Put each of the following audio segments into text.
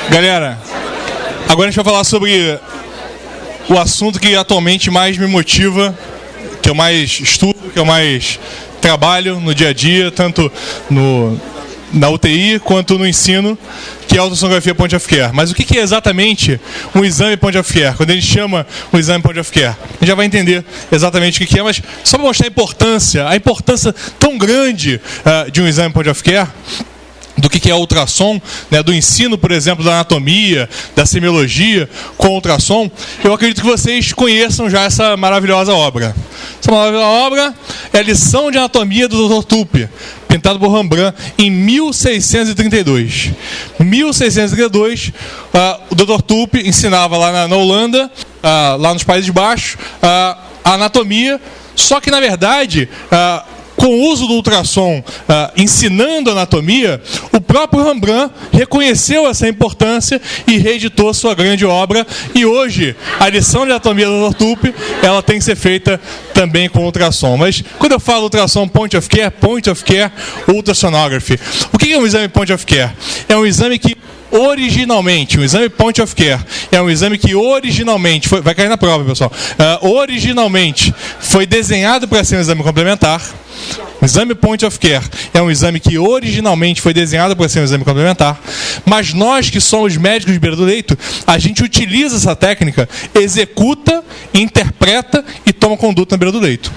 Galera, agora a gente vai falar sobre o assunto que atualmente mais me motiva, que eu mais estudo, que eu mais trabalho no dia a dia, tanto na UTI quanto no ensino, que é a ultrassonografia point of care. Mas o que é exatamente um exame point of care? Quando a gente chama um exame point of care, a gente já vai entender exatamente o que é, mas só para mostrar a importância tão grande de um exame point of care, do que é o ultrassom, né, do ensino, por exemplo, da anatomia, da semiologia com ultrassom, eu acredito que vocês conheçam já essa maravilhosa obra. Essa maravilhosa obra é a Lição de Anatomia do Dr. Tulpe, pintado por Rembrandt em 1632. 1632, o Dr. Tulpe ensinava lá na Holanda, lá nos Países Baixos, a anatomia, só que, na verdade, com o uso do ultrassom ensinando anatomia, o próprio Rembrandt reconheceu essa importância e reeditou sua grande obra. E hoje, a lição de anatomia do Dr. Tulpe, ela tem que ser feita também com ultrassom. Mas quando eu falo ultrassom point of care ultrasonography. O que é um exame point of care? É um exame que originalmente, um exame point of care, é um exame que originalmente, vai cair na prova, pessoal, originalmente foi desenhado para ser um exame complementar. O exame point of care é um exame que originalmente foi desenhado para ser um exame complementar, mas nós que somos médicos de beira do leito, a gente utiliza essa técnica, executa, interpreta e toma conduta na beira do leito.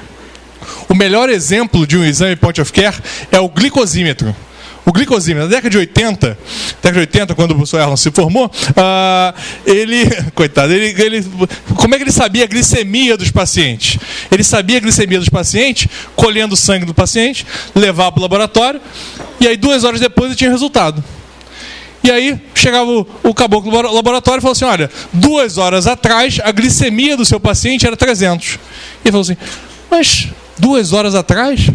O melhor exemplo de um exame point of care é o glicosímetro. O glicosímetro, na década de 80, quando o professor Erlon se formou, como é que ele sabia a glicemia dos pacientes? Ele sabia a glicemia dos pacientes, colhendo o sangue do paciente, levava para o laboratório, e aí 2 horas depois ele tinha resultado. E aí chegava o caboclo do laboratório e falou assim, olha, 2 horas atrás a glicemia do seu paciente era 300. E ele falou assim, mas 2 horas atrás?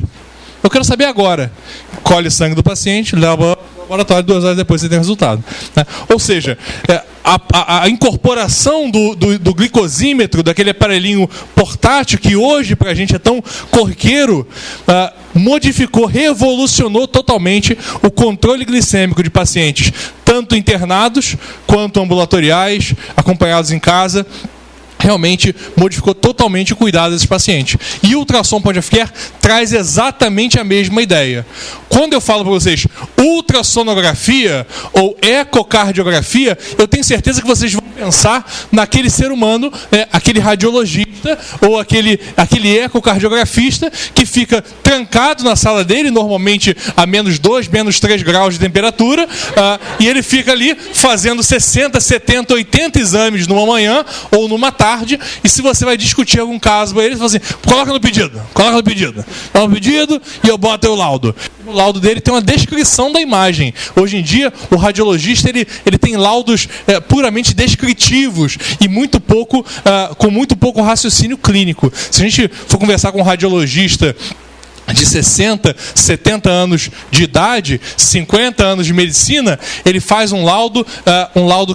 Eu quero saber agora. Colhe sangue do paciente, leva ao laboratório, 2 horas depois você tem o resultado. Ou seja, a incorporação do glicosímetro, daquele aparelhinho portátil que hoje para a gente é tão corriqueiro, modificou, revolucionou totalmente o controle glicêmico de pacientes, tanto internados quanto ambulatoriais, acompanhados em casa. Realmente modificou totalmente o cuidado desses pacientes. E o ultrassom point of care traz exatamente a mesma ideia. Quando eu falo para vocês ultrassonografia ou ecocardiografia, eu tenho certeza que vocês vão pensar naquele ser humano, aquele radiologista ou aquele ecocardiografista que fica trancado na sala dele, normalmente a -2, -3 graus de temperatura, e ele fica ali fazendo 60, 70, 80 exames numa manhã ou numa tarde, e se você vai discutir algum caso para ele fala assim, coloca no pedido e eu boto o laudo. O laudo dele tem uma descrição da imagem. Hoje em dia, o radiologista ele tem laudos puramente descritivos e com muito pouco raciocínio clínico. Se a gente for conversar com um radiologista de 60, 70 anos de idade, 50 anos de medicina, ele faz um laudo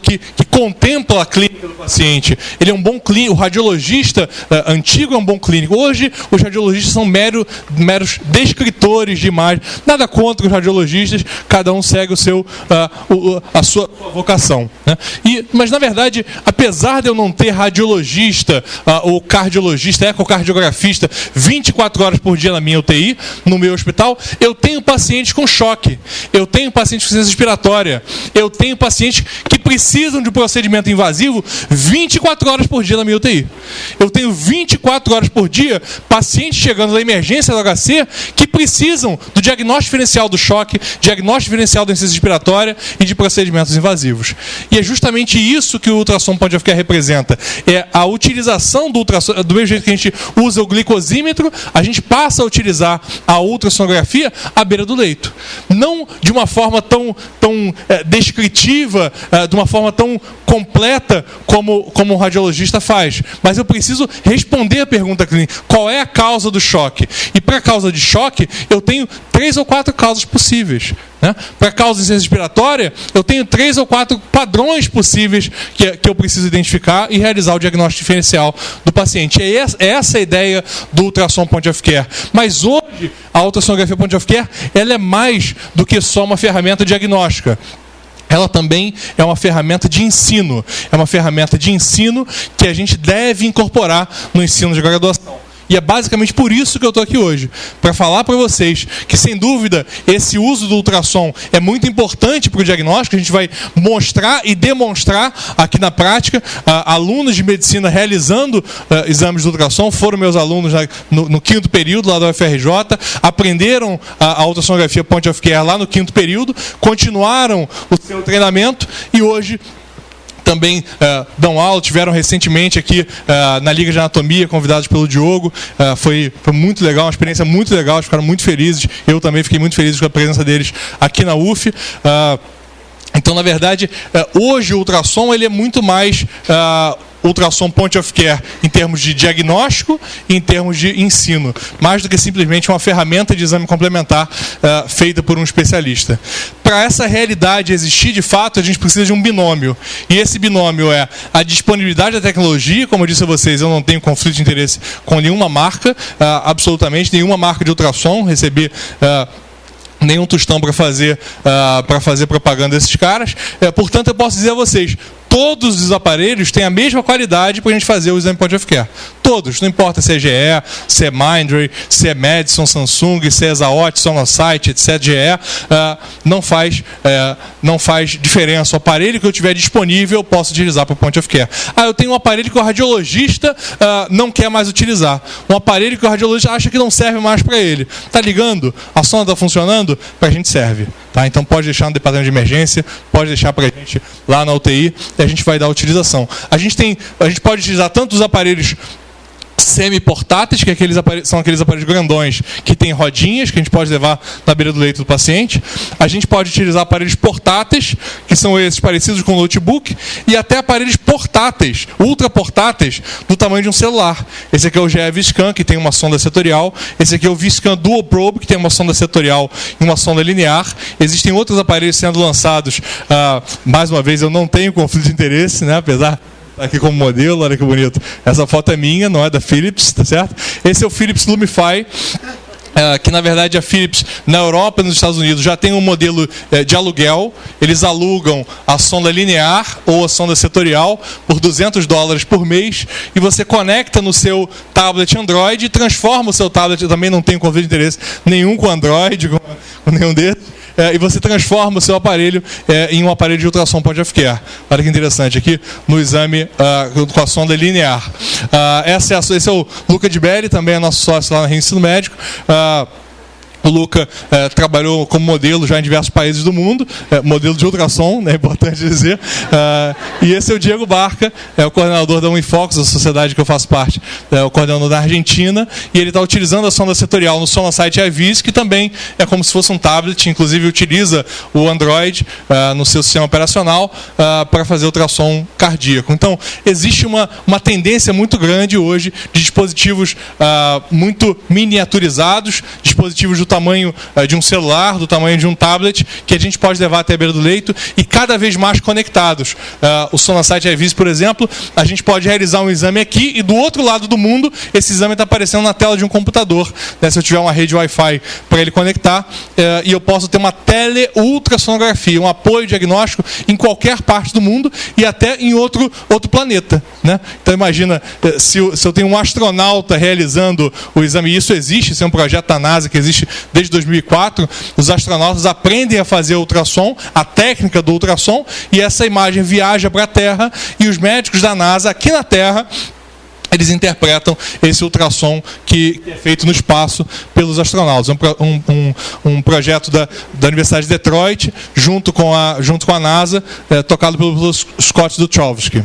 que contempla a clínica do paciente. Ele é um bom clínico. O radiologista antigo é um bom clínico. Hoje, os radiologistas são meros descritores de imagem. Nada contra os radiologistas, cada um segue a sua vocação. Né? Mas, na verdade, apesar de eu não ter radiologista ou cardiologista, ecocardiografista, 24 horas por dia na minha UTI, no meu hospital, eu tenho pacientes com choque, eu tenho pacientes com ciência respiratória, eu tenho pacientes que precisam de um procedimento invasivo 24 horas por dia na minha UTI. Eu tenho 24 horas por dia pacientes chegando da emergência do HC que precisam do diagnóstico diferencial do choque, diagnóstico diferencial da ciência respiratória e de procedimentos invasivos. E é justamente isso que o ultrassom point of care representa. É a utilização do ultrassom, do mesmo jeito que a gente usa o glicosímetro, a gente passa a utilizar a ultrassonografia à beira do leito. Não de uma forma tão descritiva, de uma forma tão completa como um radiologista faz. Mas eu preciso responder a pergunta clínica. Qual é a causa do choque? E para a causa de choque, eu tenho 3 ou 4 causas possíveis. Né? Para causa de ciência respiratória, eu tenho 3 ou 4 padrões possíveis que eu preciso identificar e realizar o diagnóstico diferencial do paciente. É essa a ideia do ultrassom point of care. Mas hoje, a ultrassonografia point of care, ela é mais do que só uma ferramenta diagnóstica. ela também é uma ferramenta de ensino. É uma ferramenta de ensino que a gente deve incorporar no ensino de graduação. E é basicamente por isso que eu estou aqui hoje, para falar para vocês que, sem dúvida, esse uso do ultrassom é muito importante para o diagnóstico. A gente vai mostrar e demonstrar aqui na prática. Alunos de medicina realizando exames de ultrassom foram meus alunos no 5º período lá da UFRJ, aprenderam a ultrassonografia point of care lá no 5º período, continuaram o seu treinamento e hoje também dão aula, tiveram recentemente aqui na Liga de Anatomia, convidados pelo Diogo. Foi muito legal, uma experiência muito legal, eles ficaram muito felizes. Eu também fiquei muito feliz com a presença deles aqui na UF. Então, na verdade, hoje o ultrassom ele é muito mais ultrassom point of care em termos de diagnóstico e em termos de ensino, mais do que simplesmente uma ferramenta de exame complementar feita por um especialista. Para essa realidade existir, de fato, a gente precisa de um binômio. E esse binômio é a disponibilidade da tecnologia. Como eu disse a vocês, eu não tenho conflito de interesse com nenhuma marca, absolutamente nenhuma marca de ultrassom, receber nenhum tostão para fazer propaganda desses caras. Portanto, eu posso dizer a vocês, todos os aparelhos têm a mesma qualidade para a gente fazer o exame point of care. Todos, não importa se é GE, se é Mindray, se é Madison, Samsung, se é Zaot, Sonosite, etc. GE, não faz diferença. O aparelho que eu tiver disponível eu posso utilizar para o point of care. Eu tenho um aparelho que o radiologista não quer mais utilizar. Um aparelho que o radiologista acha que não serve mais para ele. Está ligando? A sonda está funcionando? Para a gente serve. Tá? Então pode deixar no departamento de emergência, pode deixar para a gente lá na UTI, e a gente vai dar a utilização. A gente pode utilizar tanto os aparelhos semi-portáteis, que são aqueles aparelhos grandões que tem rodinhas, que a gente pode levar na beira do leito do paciente. A gente pode utilizar aparelhos portáteis, que são esses parecidos com o notebook, e até aparelhos portáteis, ultra portáteis, do tamanho de um celular. Esse aqui é o GE Viscan, que tem uma sonda setorial. Esse aqui é o Viscan Dual Probe, que tem uma sonda setorial e uma sonda linear. Existem outros aparelhos sendo lançados. Mais uma vez, eu não tenho conflito de interesse, né? Apesar aqui como modelo, olha que bonito. Essa foto é minha, não é da Philips, tá certo? Esse é o Philips Lumify, que na verdade a Philips na Europa e nos Estados Unidos já tem um modelo de aluguel. Eles alugam a sonda linear ou a sonda setorial por $200 por mês e você conecta no seu tablet Android e transforma o seu tablet. Eu também não tenho conflito de interesse nenhum com Android, com nenhum desses. E você transforma o seu aparelho em um aparelho de ultrassom point of care. Olha que interessante, aqui no exame com a sonda linear. Esse é o Luca Di Belli, também é nosso sócio lá no Ensino Médico. O Luca trabalhou como modelo já em diversos países do mundo, modelo de ultrassom, é importante dizer. E esse é o Diego Barca, é o coordenador da Unifox, a sociedade que eu faço parte, é o coordenador da Argentina, e ele está utilizando a sonda setorial no Sonosite iVis, que também é como se fosse um tablet, inclusive utiliza o Android no seu sistema operacional para fazer ultrassom cardíaco. Então, existe uma tendência muito grande hoje de dispositivos muito miniaturizados, dispositivos do tamanho de um celular, do tamanho de um tablet, que a gente pode levar até a beira do leito e cada vez mais conectados. O Sonosite iVis, por exemplo, a gente pode realizar um exame aqui e do outro lado do mundo, esse exame está aparecendo na tela de um computador. Se eu tiver uma rede Wi-Fi para ele conectar, e eu posso ter uma tele-ultrassonografia, um apoio diagnóstico em qualquer parte do mundo e até em outro planeta. Né? Então imagina, se eu tenho um astronauta realizando o exame, e isso existe, isso é um projeto da NASA que existe desde 2004, os astronautas aprendem a fazer ultrassom, a técnica do ultrassom, e essa imagem viaja para a Terra, e os médicos da NASA, aqui na Terra, eles interpretam esse ultrassom que é feito no espaço pelos astronautas. Um projeto da Universidade de Detroit, junto com a NASA, tocado pelo Scott Dutrovsky.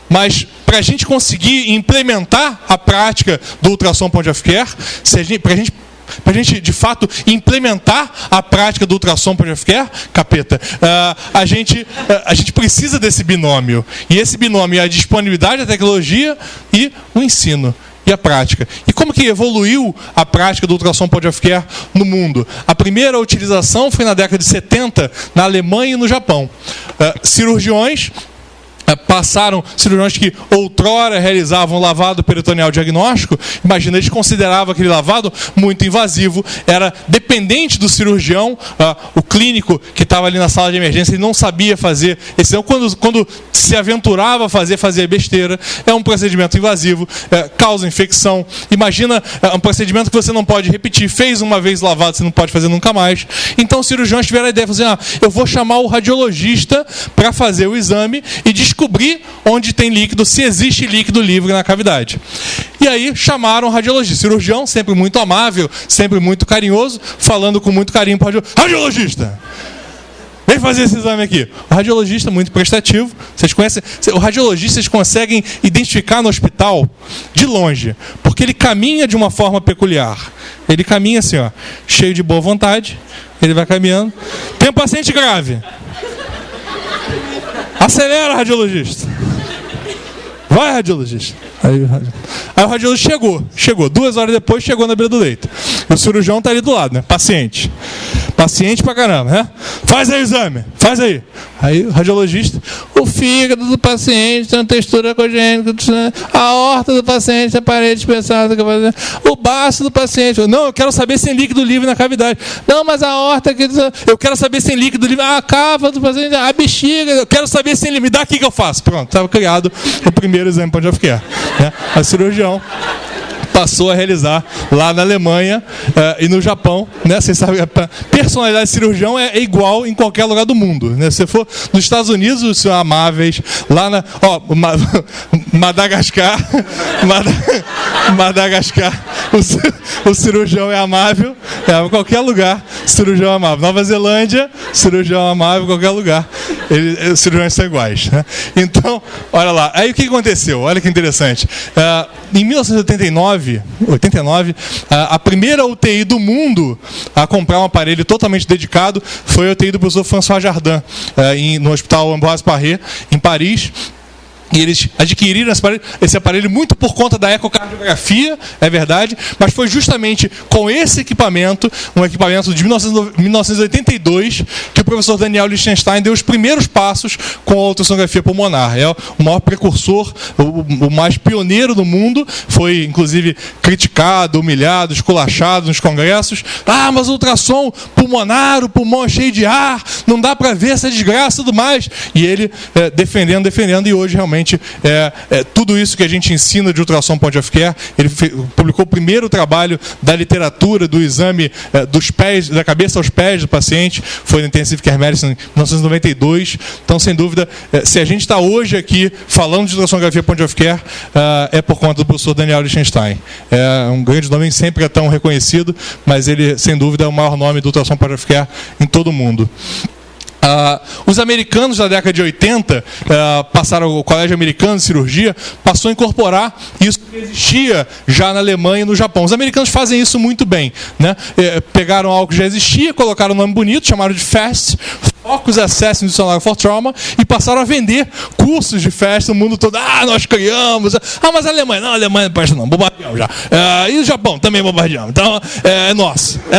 Mas para a gente conseguir implementar a prática do ultrassom point of care, para a gente de fato implementar a prática do ultrassom point of care, a gente precisa desse binômio. E esse binômio é a disponibilidade da tecnologia e o ensino. E a prática. E como que evoluiu a prática do ultrassom point of care no mundo? A primeira utilização foi na década de 70, na Alemanha e no Japão. Cirurgiões passaram, cirurgiões que outrora realizavam lavado peritoneal diagnóstico, imagina, eles consideravam aquele lavado muito invasivo, era dependente do cirurgião, o clínico que estava ali na sala de emergência, ele não sabia fazer, então quando se aventurava a fazer, fazia besteira, é um procedimento invasivo, causa infecção, imagina um procedimento que você não pode repetir, fez uma vez lavado, você não pode fazer nunca mais, então os cirurgiões tiveram a ideia de fazer, eu vou chamar o radiologista para fazer o exame e descobrir onde tem líquido, se existe líquido livre na cavidade. E aí chamaram o radiologista, cirurgião, sempre muito amável, sempre muito carinhoso, falando com muito carinho para o radiologista. Vem fazer esse exame aqui. O radiologista, muito prestativo, vocês conhecem, o radiologista vocês conseguem identificar no hospital de longe, porque ele caminha de uma forma peculiar. Ele caminha assim, cheio de boa vontade, ele vai caminhando. Tem um paciente grave. Acelera, radiologista. Vai, radiologista. Aí o radiologista chegou. 2 horas depois, chegou na beira do leito. E o cirurgião está ali do lado, né? Paciente pra caramba, né? Faz aí o exame, faz aí. Aí o radiologista, o fígado do paciente tem uma textura cogênica, a aorta do paciente, a parede dispensada, o baço do paciente. Não, eu quero saber se tem líquido livre na cavidade. Não, mas a aorta aqui, eu quero saber se tem líquido livre. A cava do paciente, a bexiga, eu quero saber se tem líquido. Me dá aqui que eu faço. Pronto, estava criado o primeiro exame point of care. Né? O cirurgião passou a realizar lá na Alemanha e no Japão, né? Vocês sabem, a personalidade de cirurgião é igual em qualquer lugar do mundo, né? Se for nos Estados Unidos, os são amáveis, lá na Madagascar, o cirurgião é amável, em qualquer lugar, cirurgião é amável. Nova Zelândia, cirurgião é amável em qualquer lugar. Os cirurgiões são iguais, né? Então, olha lá. Aí o que aconteceu? Olha que interessante. Em 1989, a primeira UTI do mundo a comprar um aparelho totalmente dedicado foi a UTI do professor François Jardin, no Hospital Ambroise Paré, em Paris. E eles adquiriram esse aparelho muito por conta da ecocardiografia, é verdade, mas foi justamente com esse equipamento, um equipamento de 1982, que o professor Daniel Lichtenstein deu os primeiros passos com a ultrassonografia pulmonar. É o maior precursor, o mais pioneiro do mundo, foi inclusive criticado, humilhado, esculachado nos congressos. Mas o ultrassom pulmonar, o pulmão é cheio de ar, não dá para ver essa desgraça e tudo mais. E ele defendendo, e hoje realmente tudo isso que a gente ensina de ultrassom point of care. Ele publicou o primeiro trabalho da literatura do exame dos pés, da cabeça aos pés do paciente, foi no Intensive Care Medicine em 1992. Então, sem dúvida, se a gente está hoje aqui falando de ultrassonografia point of care, é por conta do professor Daniel Lichtenstein. É um grande nome, sempre é tão reconhecido, mas ele, sem dúvida, é o maior nome do ultrassom point of care em todo o mundo. Os americanos da década de 80, o Colégio Americano de Cirurgia passou a incorporar isso que existia já na Alemanha e no Japão. Os americanos fazem isso muito bem, né? Pegaram algo que já existia, colocaram um nome bonito, chamaram de FAST, Focus Assessment for Trauma, e passaram a vender cursos de FAST no mundo todo. Nós criamos. Mas a Alemanha não presta não, bombardeamos já. E o Japão também bombardeamos. Então, é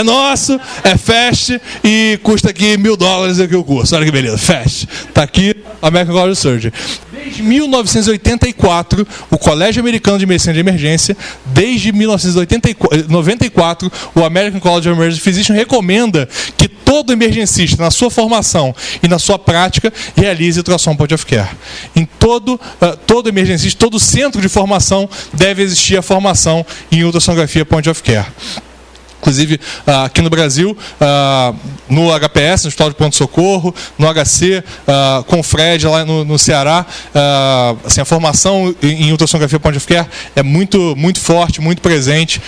nosso, é FAST e custa aqui $1.000 aqui o curso. Olha que beleza, FAST. Está aqui a American College of Surgery. Desde 1984, o Colégio Americano de Medicina de Emergência, desde 1994, o American College of Emergency Physicians recomenda que todo emergencista, na sua formação e na sua prática, realize ultrassom point of care. Em todo emergencista, todo centro de formação, deve existir a formação em ultrassonografia point of care. Inclusive, aqui no Brasil, no HPS, no Hospital de Pronto-Socorro, no HC, com o Fred, lá no Ceará, assim, a formação em ultrassonografia point of care é muito, muito forte, muito presente,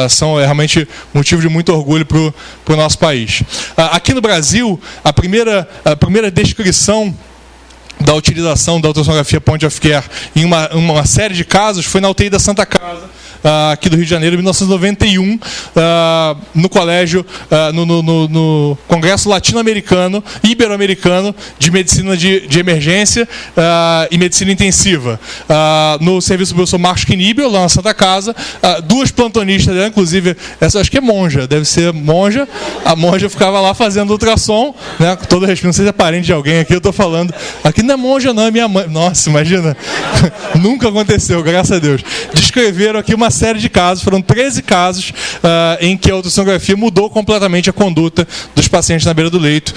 são realmente motivo de muito orgulho para o nosso país. Aqui no Brasil, a primeira descrição da utilização da ultrassonografia point of care em uma série de casos foi na UTI da Santa Casa, aqui do Rio de Janeiro, em 1991, no colégio, no Congresso Latino-Americano e Ibero-Americano de Medicina de Emergência e Medicina Intensiva. No serviço do professor Marcos Knibel, lá na Santa Casa, 2 plantonistas, inclusive, essa acho que é monja, deve ser monja. A monja ficava lá fazendo ultrassom, né, com todo respeito, não sei se é parente de alguém aqui, eu estou falando aqui, não é monja não, é minha mãe. Nossa, imagina. Nunca aconteceu, graças a Deus. Descreveram aqui uma série de casos, foram 13 casos em que a ultrassonografia mudou completamente a conduta dos pacientes na beira do leito.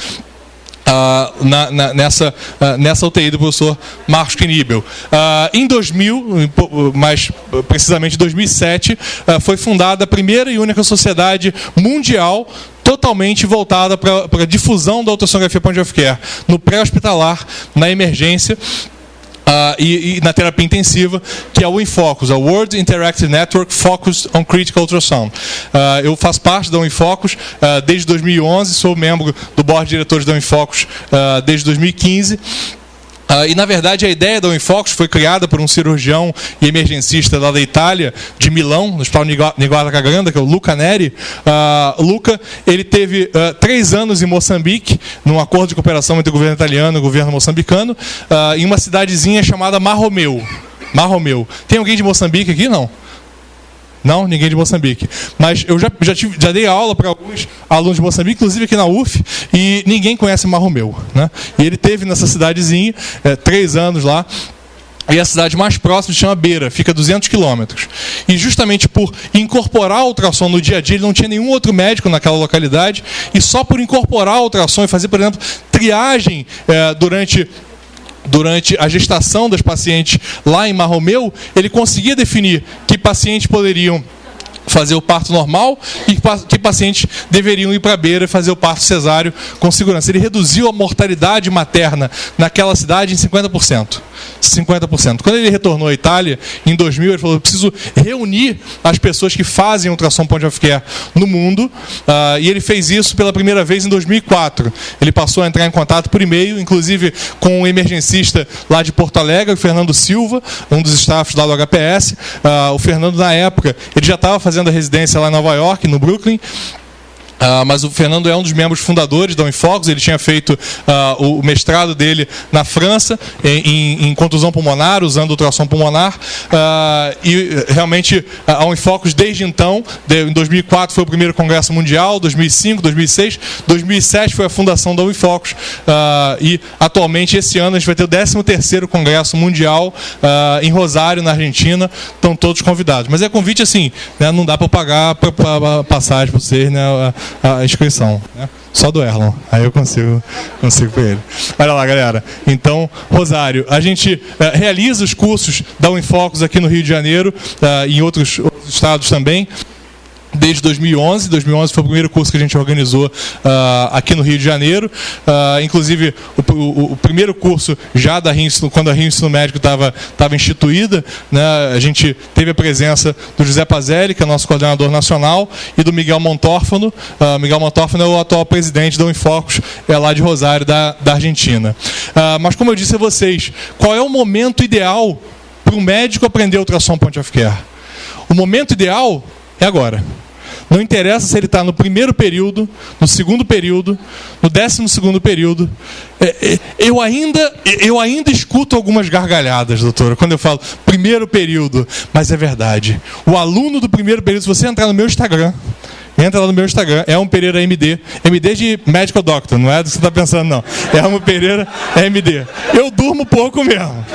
Nessa UTI do professor Marcos Knibel. Em 2000, mais precisamente em 2007, foi fundada a primeira e única sociedade mundial totalmente voltada para a difusão da ultrassonografia point of care no pré-hospitalar, na emergência, e na terapia intensiva, que é o InFocus, a World Interactive Network Focused on Critical Ultrasound. Eu faço parte da InFocus desde 2011, sou membro do board de diretores da InFocus desde 2015. E, na verdade, a ideia da InFocus foi criada por um cirurgião e emergencista lá da Itália, de Milão, no Hospital Niguarda Cagranda, que é o Luca Neri. Luca, ele teve 3 anos em Moçambique, num acordo de cooperação entre o governo italiano e o governo moçambicano, em uma cidadezinha chamada Marromeu. Tem alguém de Moçambique aqui? Não? Não, ninguém de Moçambique. Mas eu já dei aula para alguns alunos de Moçambique, inclusive aqui na UF, e ninguém conhece Marromeu, né? E ele teve nessa cidadezinha 3 anos lá. E a cidade mais próxima se chama Beira, fica a 200 quilômetros. E justamente por incorporar a ultrassom no dia a dia, ele não tinha nenhum outro médico naquela localidade, e só por incorporar a ultrassom e fazer, por exemplo, triagem durante a gestação das pacientes lá em Marromeu, ele conseguia definir que pacientes poderiam fazer o parto normal e que pacientes deveriam ir para a Beira e fazer o parto cesáreo com segurança. Ele reduziu a mortalidade materna naquela cidade em 50%. 50%. Quando ele retornou à Itália, em 2000, ele falou: eu preciso reunir as pessoas que fazem ultrassom point of care no mundo, e ele fez isso pela primeira vez em 2004. Ele passou a entrar em contato por e-mail, inclusive com um emergencista lá de Porto Alegre, o Fernando Silva, um dos staffs lá do HPS. O Fernando, na época, ele já estava fazendo a residência lá em Nova York, no Brooklyn. Mas o Fernando é um dos membros fundadores da InFocus. Ele tinha feito o mestrado dele na França em contusão pulmonar, usando ultrassom pulmonar, e realmente a InFocus desde então, em 2004 foi o primeiro congresso mundial, 2005, 2006, 2007 foi a fundação da InFocus, e atualmente esse ano a gente vai ter o 13º congresso mundial em Rosário, na Argentina. Estão todos convidados, mas é convite assim, né, não dá para pagar a passagem para vocês, né, a inscrição, né? Só do Erlon, aí eu consigo para ele. Olha lá, galera. Então, Rosário, a gente realiza os cursos da InFocus aqui no Rio de Janeiro, em outros estados também. Desde 2011. 2011 foi o primeiro curso que a gente organizou aqui no Rio de Janeiro. Inclusive, o primeiro curso já da Rio, quando a Rio Ensino Médico estava instituída, né, a gente teve a presença do José Pazelli, que é nosso coordenador nacional, e do Miguel Montórfano. Miguel Montórfano é o atual presidente da InFocus, lá de Rosário, da Argentina. Mas, como eu disse a vocês, qual é o momento ideal para o médico aprender ultrassom point of care? O momento ideal é agora. Não interessa se ele está no primeiro período, no segundo período, no 12º período. Eu ainda escuto algumas gargalhadas, doutora, quando eu falo primeiro período, mas é verdade. O aluno do primeiro período, se você entrar no meu Instagram, entra lá no meu Instagram, é um Pereira MD. MD de Medical Doctor, não é do que você está pensando, não. É um Pereira MD. Eu durmo pouco mesmo.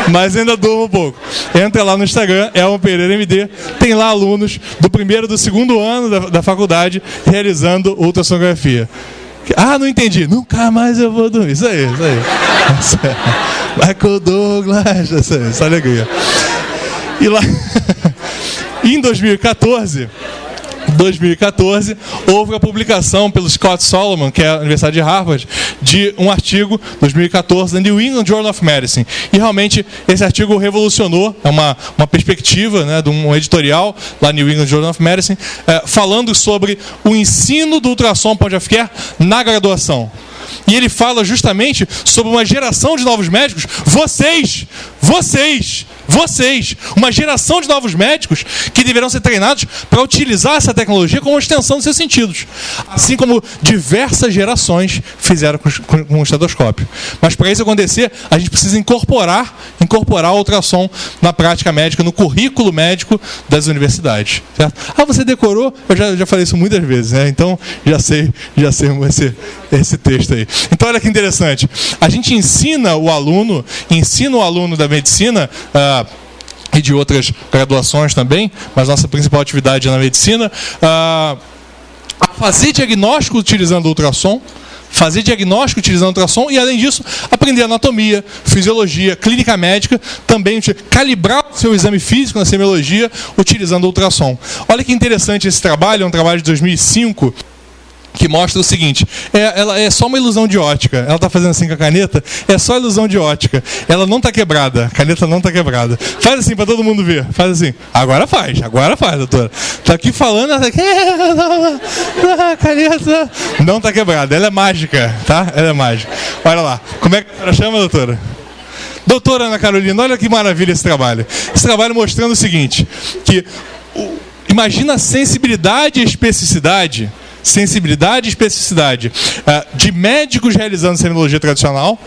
Mas ainda durmo pouco. Entra lá no Instagram, é um Pereira MD. Tem lá alunos do primeiro e do segundo ano da faculdade realizando ultrassonografia. Não entendi. Nunca mais eu vou dormir. Isso aí. Michael Douglas. Essa alegria. E lá... Em 2014, houve a publicação pelo Scott Solomon, que é a Universidade de Harvard, de um artigo, 2014, no New England Journal of Medicine. E realmente esse artigo revolucionou, é uma perspectiva, né, de um editorial lá no New England Journal of Medicine, falando sobre o ensino do ultrassom point of care na graduação. E ele fala justamente sobre uma geração de novos médicos. Vocês vocês, uma geração de novos médicos que deverão ser treinados para utilizar essa tecnologia como extensão dos seus sentidos. Assim como diversas gerações fizeram com o estetoscópio. Mas para isso acontecer, a gente precisa incorporar o ultrassom na prática médica, no currículo médico das universidades. Certo? Ah, você decorou? Eu já falei isso muitas vezes, né? Então já sei esse texto aí. Então olha que interessante. A gente ensina o aluno da medicina, e de outras graduações também, mas nossa principal atividade é na medicina, a fazer diagnóstico utilizando ultrassom, e, além disso, aprender anatomia, fisiologia, clínica médica, também calibrar o seu exame físico na semiologia utilizando ultrassom. Olha que interessante esse trabalho, é um trabalho de 2005, que mostra o seguinte: ela é só uma ilusão de ótica. Ela está fazendo assim com a caneta, é só ilusão de ótica. Ela não está quebrada, a caneta não está quebrada. Faz assim para todo mundo ver, faz assim. Agora faz, doutora. Está aqui falando, ela tá... a caneta não está quebrada, ela é mágica, tá? Ela é mágica. Olha lá, como é que ela chama, doutora? Doutora Ana Carolina, olha que maravilha esse trabalho. Esse trabalho mostrando o seguinte, que imagina a sensibilidade e especificidade de médicos realizando semiologia tradicional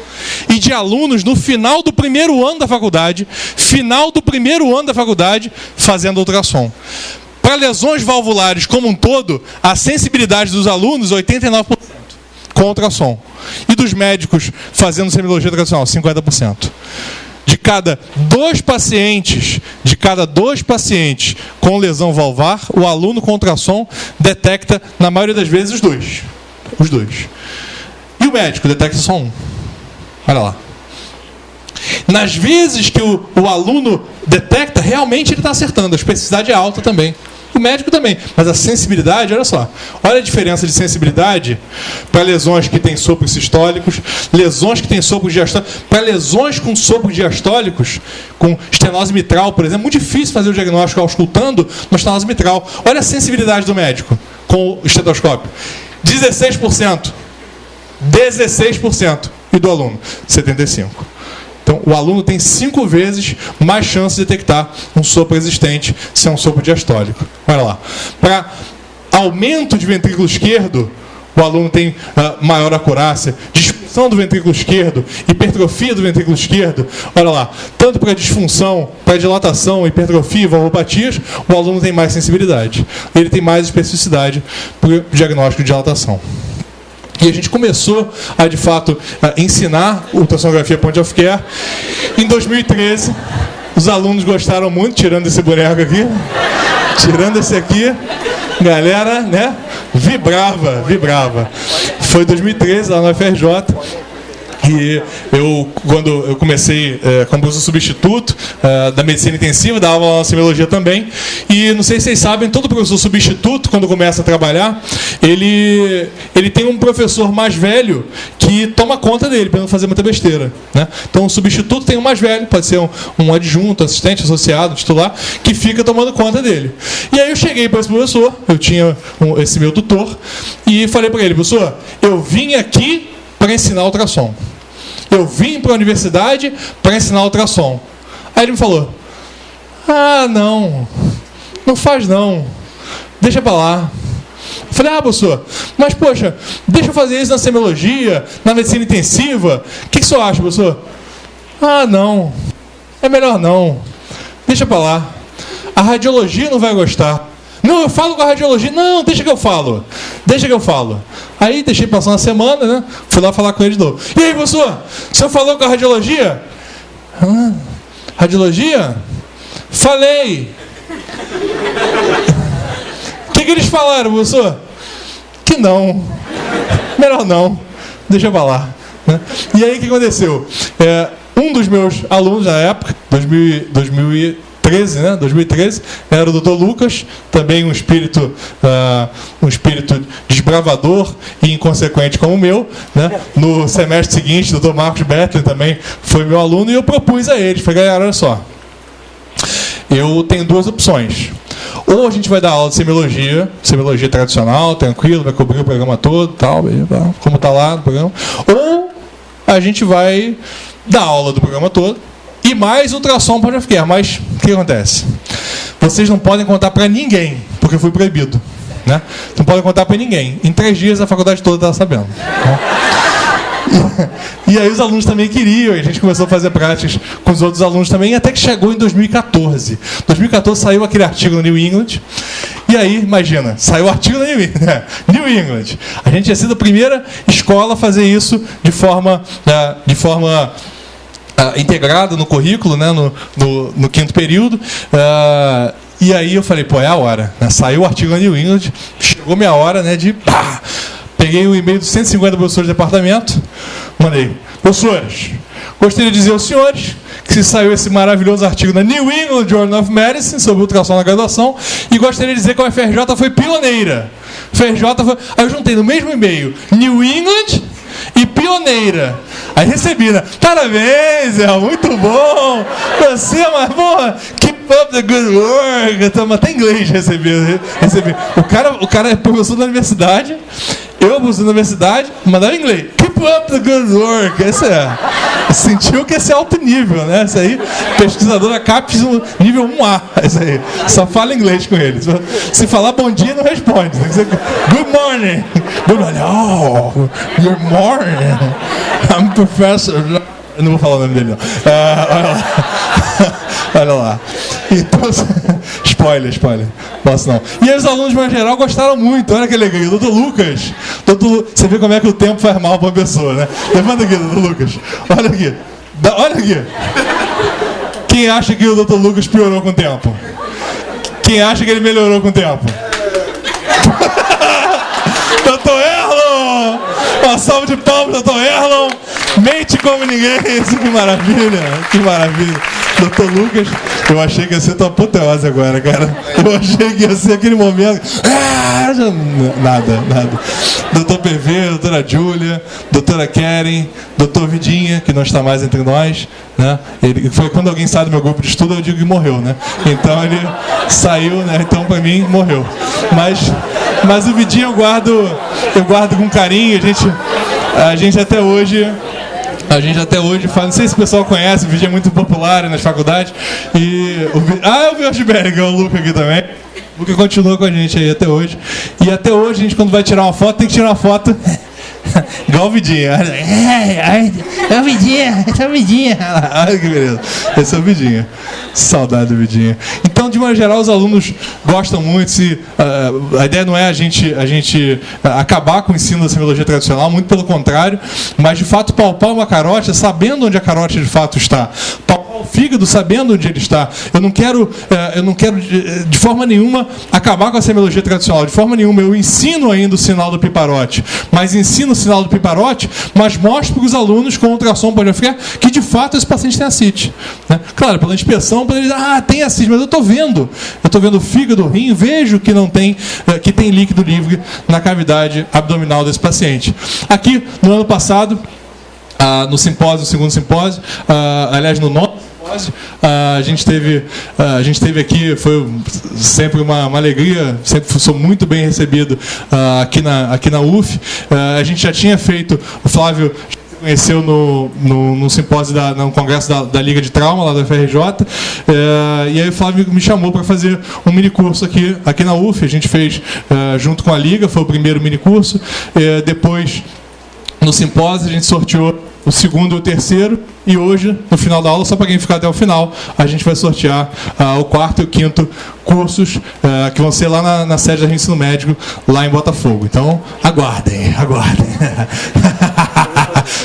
e de alunos no final do primeiro ano da faculdade fazendo ultrassom. Para lesões valvulares como um todo, a sensibilidade dos alunos 89% com ultrassom e dos médicos fazendo semiologia tradicional 50%. De cada dois pacientes com lesão valvar, o aluno com ultrassom detecta, na maioria das vezes, os dois. E o médico detecta só um. Olha lá. Nas vezes que o aluno detecta, realmente ele está acertando. A especificidade é alta também. O médico também. Mas a sensibilidade, olha só. Olha a diferença de sensibilidade para lesões que têm sopros sistólicos, lesões que têm sopros diastólicos, para lesões com sopros diastólicos, com estenose mitral, por exemplo. É muito difícil fazer o diagnóstico auscultando uma estenose mitral. Olha a sensibilidade do médico com o estetoscópio. 16%. E do aluno, 75%. Então, o aluno tem 5 vezes mais chance de detectar um sopro existente se é um sopro diastólico. Olha lá. Para aumento de ventrículo esquerdo, o aluno tem maior acurácia. Disfunção do ventrículo esquerdo, hipertrofia do ventrículo esquerdo. Olha lá. Tanto para disfunção, para dilatação, hipertrofia e valvopatias, o aluno tem mais sensibilidade. Ele tem mais especificidade para o diagnóstico de dilatação. E a gente começou a, de fato, ensinar ultrassonografia point of care. Em 2013, os alunos gostaram muito, tirando esse boneco aqui, tirando esse aqui, galera, né, vibrava. Foi 2013, lá no FRJ. E quando eu comecei como professor substituto da medicina intensiva, dava aula na semiologia também. E não sei se vocês sabem, todo professor substituto, quando começa a trabalhar, ele tem um professor mais velho que toma conta dele, para não fazer muita besteira, né? Então o substituto tem um mais velho, pode ser um adjunto, assistente, associado, titular, que fica tomando conta dele. E aí eu cheguei para esse professor, eu tinha esse meu tutor, e falei para ele: professor, eu vim aqui para ensinar ultrassom. Eu vim para a universidade para ensinar ultrassom. Aí ele me falou: ah, não faz não, deixa para lá. Eu falei: ah, professor, mas poxa, deixa eu fazer isso na semiologia, na medicina intensiva. O que o senhor acha, professor? Ah, não, é melhor não, deixa para lá. A radiologia não vai gostar. Não, eu falo com a radiologia. Não, deixa que eu falo. Aí deixei passar uma semana, né? Fui lá falar com ele de novo. E aí, professor, o senhor falou com a radiologia? Radiologia? Falei. O que eles falaram, professor? Que não. Melhor não. Deixa pra lá. Né? E aí, o que aconteceu? Um dos meus alunos na época, 2013, era o Dr. Lucas, também um espírito desbravador e inconsequente como o meu, né? No semestre seguinte, o Dr. Marcos Bettler também foi meu aluno, e eu propus a eles: falei, galera, olha só, eu tenho 2 opções. Ou a gente vai dar aula de semiologia tradicional, tranquilo, vai cobrir o programa todo, tal, como está lá no programa, ou a gente vai dar aula do programa todo e e mais ultrassom point of care. Mas o que acontece? Vocês não podem contar para ninguém, porque foi proibido, né? Não podem contar para ninguém. Em 3 dias a faculdade toda estava sabendo, né? E aí os alunos também queriam, e a gente começou a fazer práticas com os outros alunos também, até que chegou em 2014. 2014 saiu aquele artigo no New England, e aí, imagina, saiu o artigo no New England. A gente tinha sido a primeira escola a fazer isso de forma integrada no currículo, né, no 5º período. E aí eu falei, pô, é a hora, né? Saiu o artigo no New England, chegou minha hora, né, de... Peguei o e-mail dos 150 professores do departamento, mandei: professores, gostaria de dizer aos senhores que se saiu esse maravilhoso artigo na New England Journal of Medicine sobre ultrassom na graduação, e gostaria de dizer que a UFRJ foi pioneira. Aí eu juntei no mesmo e-mail New England e pioneira. Aí recebi, né? Parabéns, é muito bom. Você é uma boa. Keep up the good work. Então, até inglês recebi. O cara é professor da universidade. Eu, professor da universidade, mandava em inglês. Keep up the good work. Esse é. Sentiu que esse é alto nível, né? Esse aí, pesquisador da CAPES nível 1A. Esse aí. Só fala inglês com ele. Se falar bom dia, não responde. Tem que dizer good morning. Good morning. Oh, good morning. I'm professor. Eu não vou falar o nome dele, não. Olha lá. Olha lá. Então, spoiler. Posso não. E aí, os alunos, de maneira geral, gostaram muito. Olha que legal. O doutor Lucas. Você vê como é que o tempo faz mal para a pessoa, né? Levanta aqui, doutor Lucas. Olha aqui. Olha aqui. Quem acha que o doutor Lucas piorou com o tempo? Quem acha que ele melhorou com o tempo? Doutor Erlon! Uma salva de palmas, doutor Erlon! Mente como ninguém! Que maravilha! Que maravilha! Doutor Lucas, eu achei que ia ser tua apoteose agora, cara. Eu achei que ia ser aquele momento. Nada. Doutor PV, doutora Júlia, doutora Keren, doutor Vidinha, que não está mais entre nós, né? Ele foi quando alguém sai do meu grupo de estudo, eu digo que morreu, né? Então ele saiu, né? Então para mim morreu. Mas o Vidinha eu guardo com carinho. A gente até hoje faz, não sei se o pessoal conhece, o vídeo é muito popular nas faculdades. Eu vi o Osberg, que é o Luca aqui também. O Luca continua com a gente aí até hoje. E até hoje, a gente, quando vai tirar uma foto, tem que tirar uma foto igual o Vidinha. É o Vidinha. Olha que beleza. Esse é o Vidinha. Saudade do Vidinha. Então, de maneira geral, os alunos gostam muito. A ideia não é a gente acabar com o ensino da semiologia tradicional, muito pelo contrário, mas de fato palpar uma carótida, sabendo onde a carótida de fato está. Palpar o fígado, sabendo onde ele está. Eu não quero de forma nenhuma acabar com a semiologia tradicional. De forma nenhuma. Eu ensino ainda o sinal do piparote, mas ensino o sinal do piparote, mas mostro para os alunos com ultrassom point of care que de fato esse paciente tem ascite, né? Claro, pela inspeção, para eles, tem ascite, mas eu estou vendo o fígado, o rim, vejo que não tem, que tem líquido livre na cavidade abdominal desse paciente. Aqui, no ano passado, no simpósio, segundo simpósio, aliás, no nono simpósio, a gente teve aqui, foi sempre uma alegria, sempre sou muito bem recebido aqui na UF. A gente já tinha feito, o Flávio conheceu no simpósio, no congresso da Liga de Trauma, lá da FRJ, e aí o Flávio me chamou para fazer um minicurso aqui na UF. A gente fez junto com a Liga, foi o primeiro minicurso. Depois, no simpósio, a gente sorteou o segundo e o terceiro, e hoje, no final da aula, só para quem ficar até o final, a gente vai sortear o quarto e o quinto cursos que vão ser lá na sede da Ensino Médico, lá em Botafogo. Então, aguardem.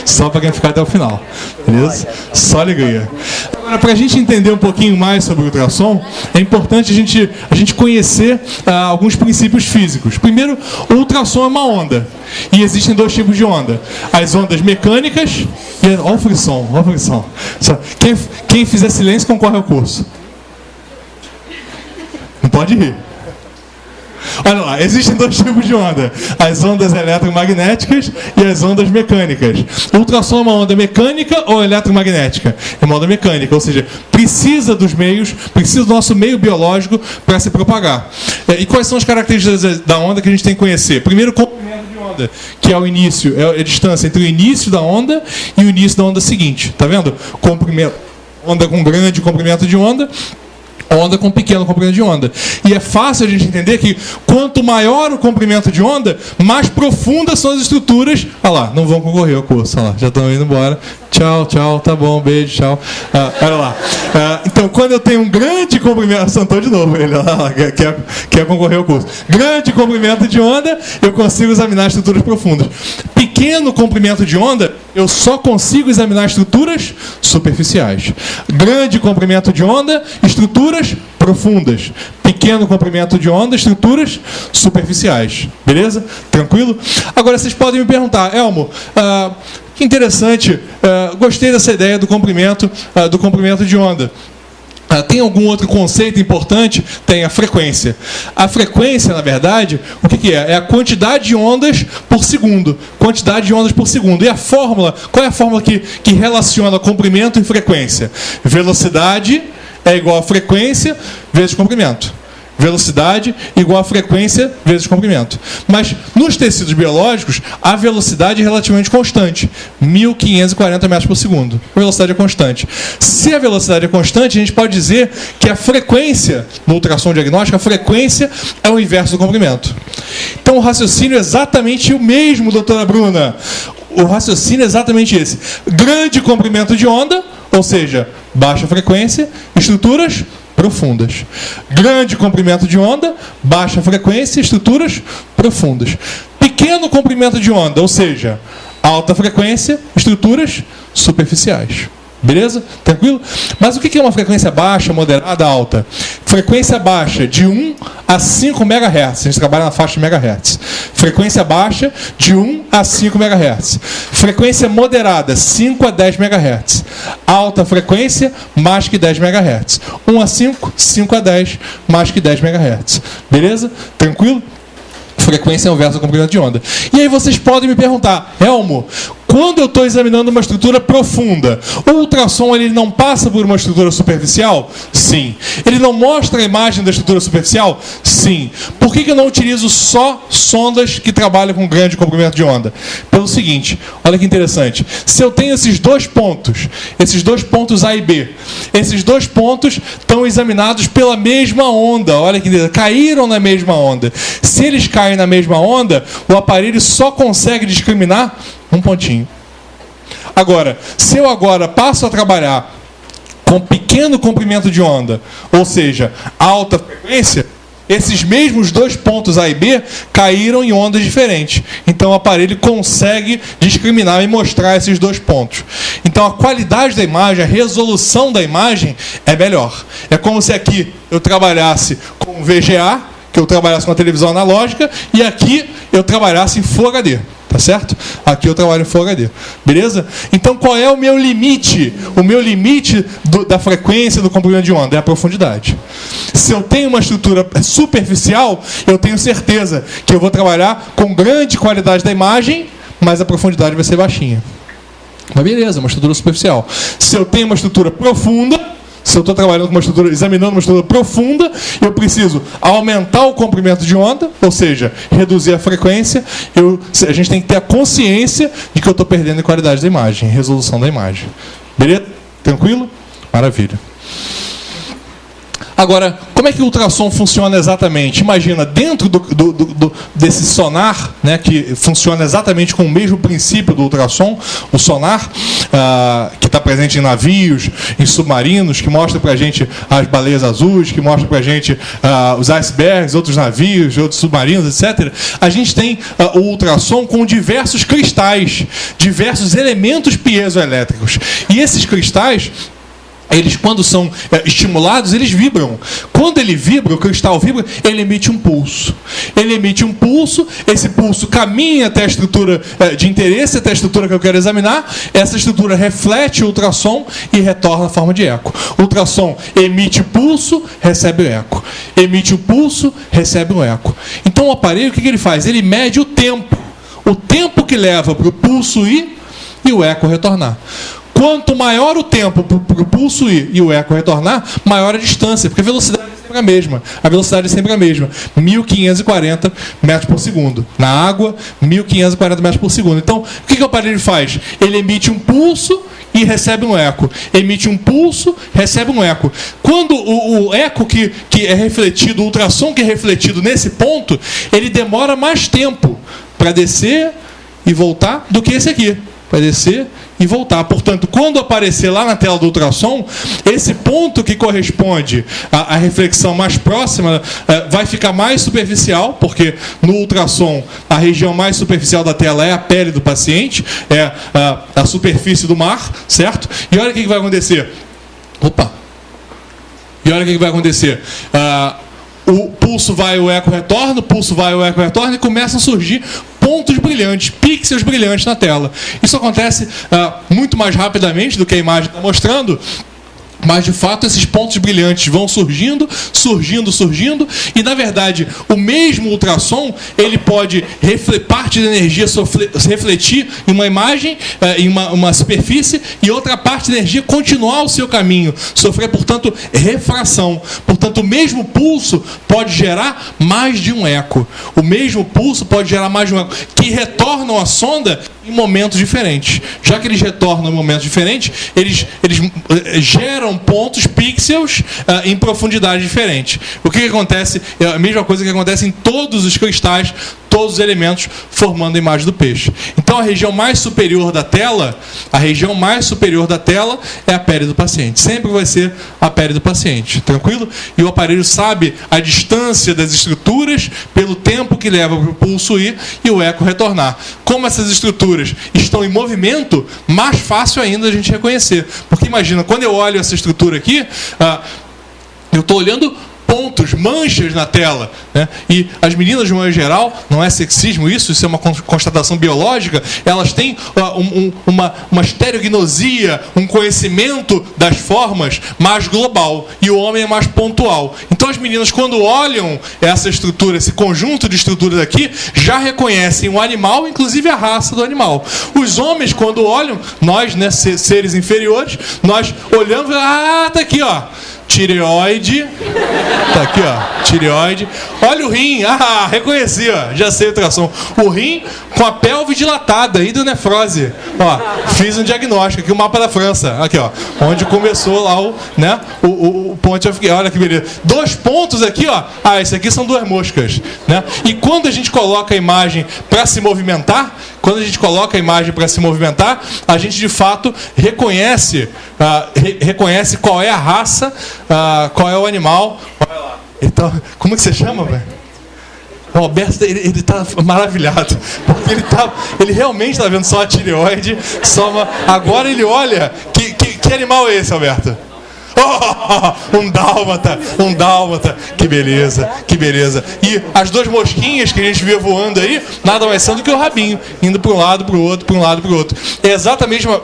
Só para quem ficar até o final, beleza? Só alegria. Agora, para a gente entender um pouquinho mais sobre o ultrassom, é importante a gente conhecer alguns princípios físicos. Primeiro, o ultrassom é uma onda. E existem 2 tipos de onda. As ondas mecânicas e... Olha o frisson. Quem fizer silêncio concorre ao curso. Não pode rir. Olha lá, existem 2 tipos de onda: as ondas eletromagnéticas e as ondas mecânicas. O ultrassom é uma onda mecânica ou eletromagnética? É uma onda mecânica, ou seja, precisa dos meios, precisa do nosso meio biológico para se propagar. E quais são as características da onda que a gente tem que conhecer? Primeiro, comprimento de onda, que é o início, é a distância entre o início da onda e o início da onda seguinte. Tá vendo? Comprimento. onda com grande comprimento de onda, onda com pequeno comprimento de onda. E é fácil a gente entender que quanto maior o comprimento de onda, mais profundas são as estruturas. Olha lá, não vão concorrer ao curso, olha lá, já estão indo embora. Tchau, tchau, tá bom, beijo, tchau. Olha lá. Então, quando eu tenho um grande comprimento... Santou de novo ele, olha lá, quer concorrer ao curso. Grande comprimento de onda, eu consigo examinar estruturas profundas. Pequeno comprimento de onda, eu só consigo examinar estruturas superficiais. Grande comprimento de onda, estruturas profundas. Pequeno comprimento de onda, estruturas superficiais. Beleza? Tranquilo? Agora, vocês podem me perguntar, Elmo, que interessante, gostei dessa ideia do comprimento de onda. Tem algum outro conceito importante? Tem a frequência. A frequência, na verdade, o que é? É a quantidade de ondas por segundo. Quantidade de ondas por segundo. E a fórmula, qual é a fórmula que relaciona comprimento e frequência? Velocidade é igual a frequência vezes comprimento. Velocidade igual a frequência vezes comprimento. Mas nos tecidos biológicos, a velocidade é relativamente constante. 1.540 metros por segundo. A velocidade é constante. Se a velocidade é constante, a gente pode dizer que a frequência, no ultrassom diagnóstico, a frequência é o inverso do comprimento. Então o raciocínio é exatamente o mesmo, doutora Bruna. O raciocínio é exatamente esse. Grande comprimento de onda, ou seja, baixa frequência, estruturas profundas. Grande comprimento de onda, baixa frequência, estruturas profundas. Pequeno comprimento de onda, ou seja, alta frequência, estruturas superficiais. Beleza? Tranquilo? Mas o que é uma frequência baixa, moderada, alta? Frequência baixa de 1 a 5 MHz. A gente trabalha na faixa de MHz. Frequência baixa de 1 a 5 MHz. Frequência moderada, 5 a 10 MHz. Alta frequência, mais que 10 MHz. 1 a 5, 5 a 10, mais que 10 MHz. Beleza? Tranquilo? Frequência é o inverso do comprimento de onda. E aí vocês podem me perguntar, Elmo, quando eu estou examinando uma estrutura profunda, o ultrassom ele não passa por uma estrutura superficial? Sim. Ele não mostra a imagem da estrutura superficial? Sim. Por que eu não utilizo só sondas que trabalham com grande comprimento de onda? Pelo seguinte, olha que interessante. Se eu tenho esses dois pontos A e B, esses dois pontos estão examinados pela mesma onda. Olha que interessante, caíram na mesma onda. Se eles caem na mesma onda, o aparelho só consegue discriminar um pontinho. Agora, se eu agora passo a trabalhar com pequeno comprimento de onda, ou seja, alta frequência, esses mesmos dois pontos A e B caíram em ondas diferentes. Então o aparelho consegue discriminar e mostrar esses dois pontos. Então a qualidade da imagem, a resolução da imagem é melhor. É como se aqui eu trabalhasse com VGA, que eu trabalhasse com a televisão analógica, e aqui eu trabalhasse em Full HD. Tá certo? Aqui eu trabalho em Full HD. Beleza? Então qual é o meu limite? O meu limite da frequência do comprimento de onda é a profundidade. Se eu tenho uma estrutura superficial, eu tenho certeza que eu vou trabalhar com grande qualidade da imagem, mas a profundidade vai ser baixinha. Mas beleza, uma estrutura superficial. Se eu tenho uma estrutura profunda, se eu estou trabalhando com uma estrutura, examinando uma estrutura profunda, eu preciso aumentar o comprimento de onda, ou seja, reduzir a frequência. A gente tem que ter a consciência de que eu estou perdendo a qualidade da imagem, resolução da imagem. Beleza? Tranquilo? Maravilha. Agora, como é que o ultrassom funciona exatamente? Imagina, dentro desse sonar, né, que funciona exatamente com o mesmo princípio do ultrassom, o sonar, que está presente em navios, em submarinos, que mostra para a gente as baleias azuis, que mostra para a gente os icebergs, outros navios, outros submarinos, etc. A gente tem o ultrassom com diversos cristais, diversos elementos piezoelétricos. E esses cristais, eles, quando são estimulados, eles vibram. Quando ele vibra, o cristal vibra, ele emite um pulso. Ele emite um pulso, esse pulso caminha até a estrutura de interesse, até a estrutura que eu quero examinar. Essa estrutura reflete o ultrassom e retorna na forma de eco. O ultrassom emite pulso, recebe o eco. Emite o pulso, recebe o eco. Então o aparelho, o que ele faz? Ele mede o tempo. O tempo que leva para o pulso ir e o eco retornar. Quanto maior o tempo para o pulso ir e o eco retornar, maior a distância, porque a velocidade sempre a mesma. A velocidade é sempre a mesma. 1.540 metros por segundo. Na água, 1.540 metros por segundo. Então, o que o aparelho faz? Ele emite um pulso e recebe um eco. Emite um pulso, recebe um eco. Quando o eco que é refletido, o ultrassom que é refletido nesse ponto, ele demora mais tempo para descer e voltar do que esse aqui. Para descer e voltar. Portanto, quando aparecer lá na tela do ultrassom, esse ponto que corresponde à reflexão mais próxima vai ficar mais superficial, porque no ultrassom a região mais superficial da tela é a pele do paciente, é a superfície do mar, certo? E olha o que vai acontecer. E olha o que vai acontecer. O pulso vai, o eco retorna, o pulso vai, o eco retorna e começam a surgir pontos brilhantes, pixels brilhantes na tela. Isso acontece muito mais rapidamente do que a imagem está mostrando, mas de fato esses pontos brilhantes vão surgindo, e na verdade o mesmo ultrassom ele pode parte da energia refletir em uma imagem, em uma superfície, e outra parte da energia continuar o seu caminho, sofrer, portanto, refração. Portanto, o mesmo pulso pode gerar mais de um eco. O mesmo pulso pode gerar mais de um eco, que retornam à sonda em momentos diferentes. Já que eles retornam em momentos diferentes, eles geram pontos, pixels, em profundidade diferente. O que acontece? É a mesma coisa que acontece em todos os cristais, todos os elementos formando a imagem do peixe. Então a região mais superior da tela, é a pele do paciente. Sempre vai ser a pele do paciente. Tranquilo? E o aparelho sabe a distância das estruturas pelo tempo que leva para o pulso ir e o eco retornar. Como essas estruturas estão em movimento, mais fácil ainda a gente reconhecer. Porque imagina, quando eu olho essa estrutura aqui, eu estou olhando pontos, manchas na tela, né? E as meninas, de modo geral, não é sexismo isso é uma constatação biológica, elas têm uma estereognosia, um conhecimento das formas mais global, e o homem é mais pontual. Então as meninas, quando olham essa estrutura, esse conjunto de estruturas aqui, já reconhecem o animal, inclusive a raça do animal. Os homens, quando olham, nós, né, seres inferiores, nós olhamos, tá aqui, ó, tireoide, tá aqui, ó, tireoide. Olha o rim, reconheci, ó, já sei o ultrassom. O rim com a pelve dilatada, hidronefrose. Ó, fiz um diagnóstico aqui, o mapa da França, aqui, ó, onde começou lá o Ponte of Guerre. Olha que beleza. 2 pontos aqui, ó. Esse aqui são 2 moscas, né? E quando a gente coloca a imagem para se movimentar, a gente de fato reconhece qual é a raça, qual é o animal. Então, como que você chama, velho? O Alberto, ele está maravilhado, porque ele realmente está vendo só a tireoide, agora ele olha, que animal é esse, Alberto? Um dálmata, que beleza. E as 2 mosquinhas que a gente vê voando aí, nada mais são do que o rabinho, indo para um lado, para o outro. É exatamente a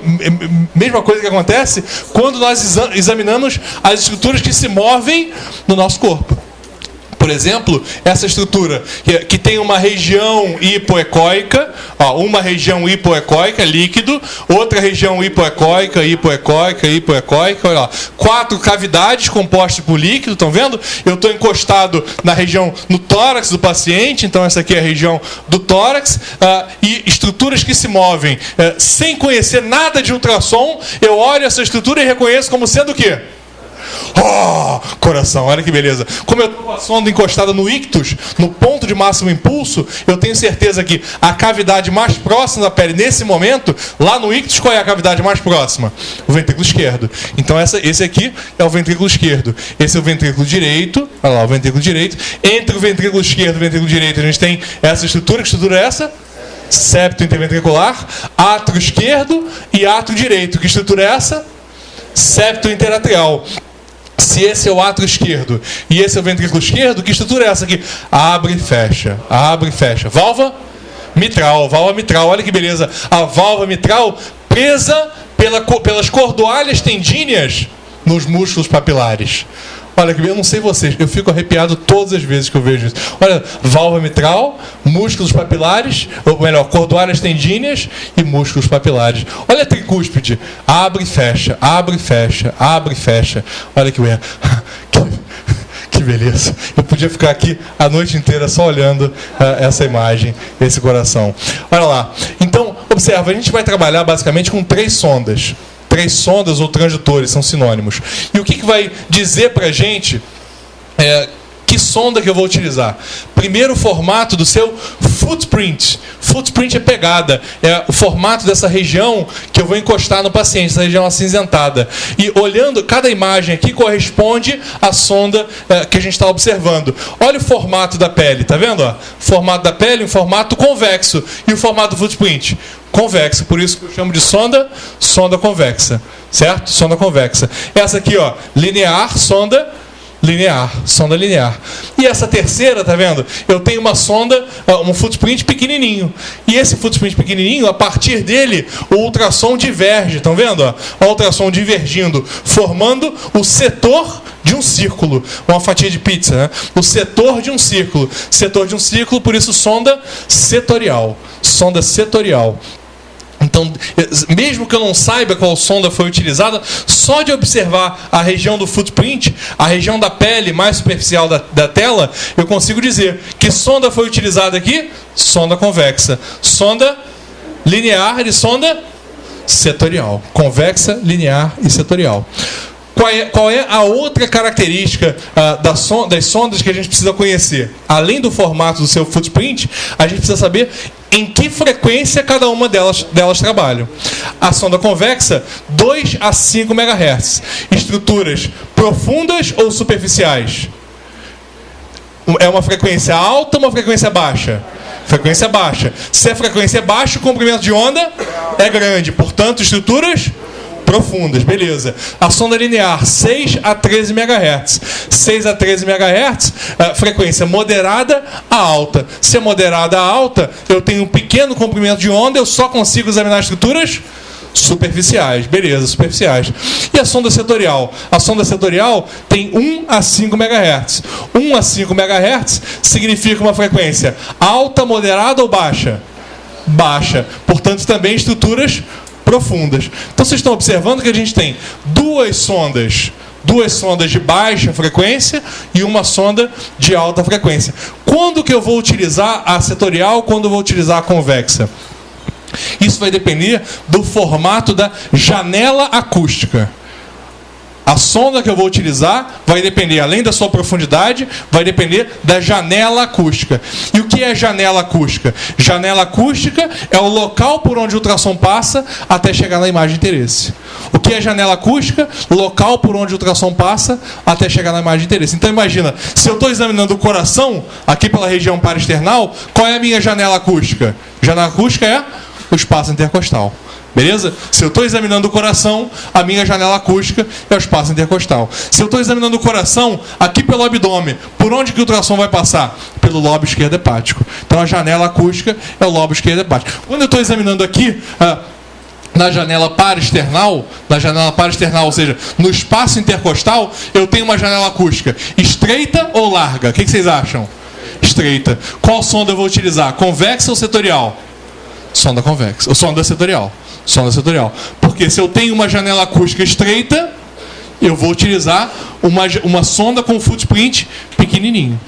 mesma coisa que acontece quando nós examinamos as estruturas que se movem no nosso corpo. Por exemplo, essa estrutura que tem uma região hipoecóica, uma região hipoecóica, líquido, outra região hipoecóica, olha lá. 4 cavidades compostas por líquido, estão vendo? Eu estou encostado na região, no tórax do paciente, então essa aqui é a região do tórax, e estruturas que se movem sem conhecer nada de ultrassom, eu olho essa estrutura e reconheço como sendo o quê? Coração, olha que beleza. Como eu estou com a sonda encostada no ictus, no ponto de máximo impulso, eu tenho certeza que a cavidade mais próxima da pele, nesse momento, lá no ictus, qual é a cavidade mais próxima? O ventrículo esquerdo. Então esse aqui é o ventrículo esquerdo. Esse é o ventrículo direito. Olha lá, o ventrículo direito. Entre o ventrículo esquerdo e o ventrículo direito, a gente tem essa estrutura. Que estrutura é essa? Septo interventricular, átrio esquerdo e átrio direito. Que estrutura é essa? Septo interatrial. Se esse é o átrio esquerdo e esse é o ventrículo esquerdo, que estrutura é essa aqui? Abre e fecha. Válvula mitral, olha que beleza. A válvula mitral presa pelas cordoalhas tendíneas nos músculos papilares. Olha, eu não sei vocês, eu fico arrepiado todas as vezes que eu vejo isso. Olha, válvula mitral, músculos papilares, ou melhor, cordoalhas tendíneas e músculos papilares. Olha a tricúspide, abre e fecha. Olha que Que beleza. Eu podia ficar aqui a noite inteira só olhando essa imagem, esse coração. Olha lá. Então, observa, a gente vai trabalhar basicamente com 3 sondas. 3 sondas ou transdutores, são sinônimos. E o que vai dizer para a gente que sonda que eu vou utilizar? Primeiro, o formato do seu footprint. Footprint é pegada, é o formato dessa região que eu vou encostar no paciente, essa região acinzentada. E olhando, cada imagem aqui corresponde à sonda que a gente está observando. Olha o formato da pele, tá vendo? Ó? Formato da pele, um formato convexo. E o formato do footprint? Convexo, por isso que eu chamo de sonda convexa. Certo? Sonda convexa. Essa aqui, ó, linear, sonda linear. E essa terceira, tá vendo? Eu tenho uma sonda, um footprint pequenininho. E esse footprint pequenininho, a partir dele, o ultrassom diverge. Estão vendo? Ó? O ultrassom divergindo, formando o setor de um círculo. Uma fatia de pizza, né? O setor de um círculo. Setor de um círculo, por isso sonda setorial. Sonda setorial. Então, mesmo que eu não saiba qual sonda foi utilizada, só de observar a região do footprint, a região da pele mais superficial da tela, eu consigo dizer que sonda foi utilizada aqui? Sonda convexa. Sonda linear e sonda setorial. Convexa, linear e setorial. Qual é a outra característica das sondas que a gente precisa conhecer? Além do formato do seu footprint, a gente precisa saber em que frequência cada uma delas trabalham. A sonda convexa, 2 a 5 MHz. Estruturas profundas ou superficiais? É uma frequência alta ou uma frequência baixa? Frequência baixa. Se a frequência é baixa, o comprimento de onda é grande. Portanto, estruturas profundas, beleza. A sonda linear, 6 a 13 MHz. 6 a 13 MHz, frequência moderada a alta. Se é moderada a alta, eu tenho um pequeno comprimento de onda, eu só consigo examinar estruturas superficiais. Beleza, superficiais. E a sonda setorial? A sonda setorial tem 1 a 5 MHz. 1 a 5 MHz significa uma frequência alta, moderada ou baixa? Baixa. Portanto, também estruturas profundas. Então vocês estão observando que a gente tem duas sondas de baixa frequência e uma sonda de alta frequência. Quando que eu vou utilizar a setorial, quando eu vou utilizar a convexa? Isso vai depender do formato da janela acústica. A sonda que eu vou utilizar vai depender, além da sua profundidade, vai depender da janela acústica. E o que é janela acústica? Janela acústica é o local por onde o ultrassom passa até chegar na imagem de interesse. O que é janela acústica? Local por onde o ultrassom passa até chegar na imagem de interesse. Então imagina, se eu estou examinando o coração, aqui pela região paraesternal, qual é a minha janela acústica? Janela acústica é o espaço intercostal. Beleza? Se eu estou examinando o coração, a minha janela acústica é o espaço intercostal. Se eu estou examinando o coração, aqui pelo abdômen, por onde que o ultrassom vai passar? Pelo lobo esquerdo hepático. Então a janela acústica é o lobo esquerdo hepático. Quando eu estou examinando aqui, na janela paraesternal, ou seja, no espaço intercostal, eu tenho uma janela acústica estreita ou larga? O que vocês acham? Estreita. Qual sonda eu vou utilizar? Convexa ou setorial? Sonda convexa. Ou sonda setorial. Sonda setorial. Porque se eu tenho uma janela acústica estreita, eu vou utilizar uma sonda com footprint pequenininho.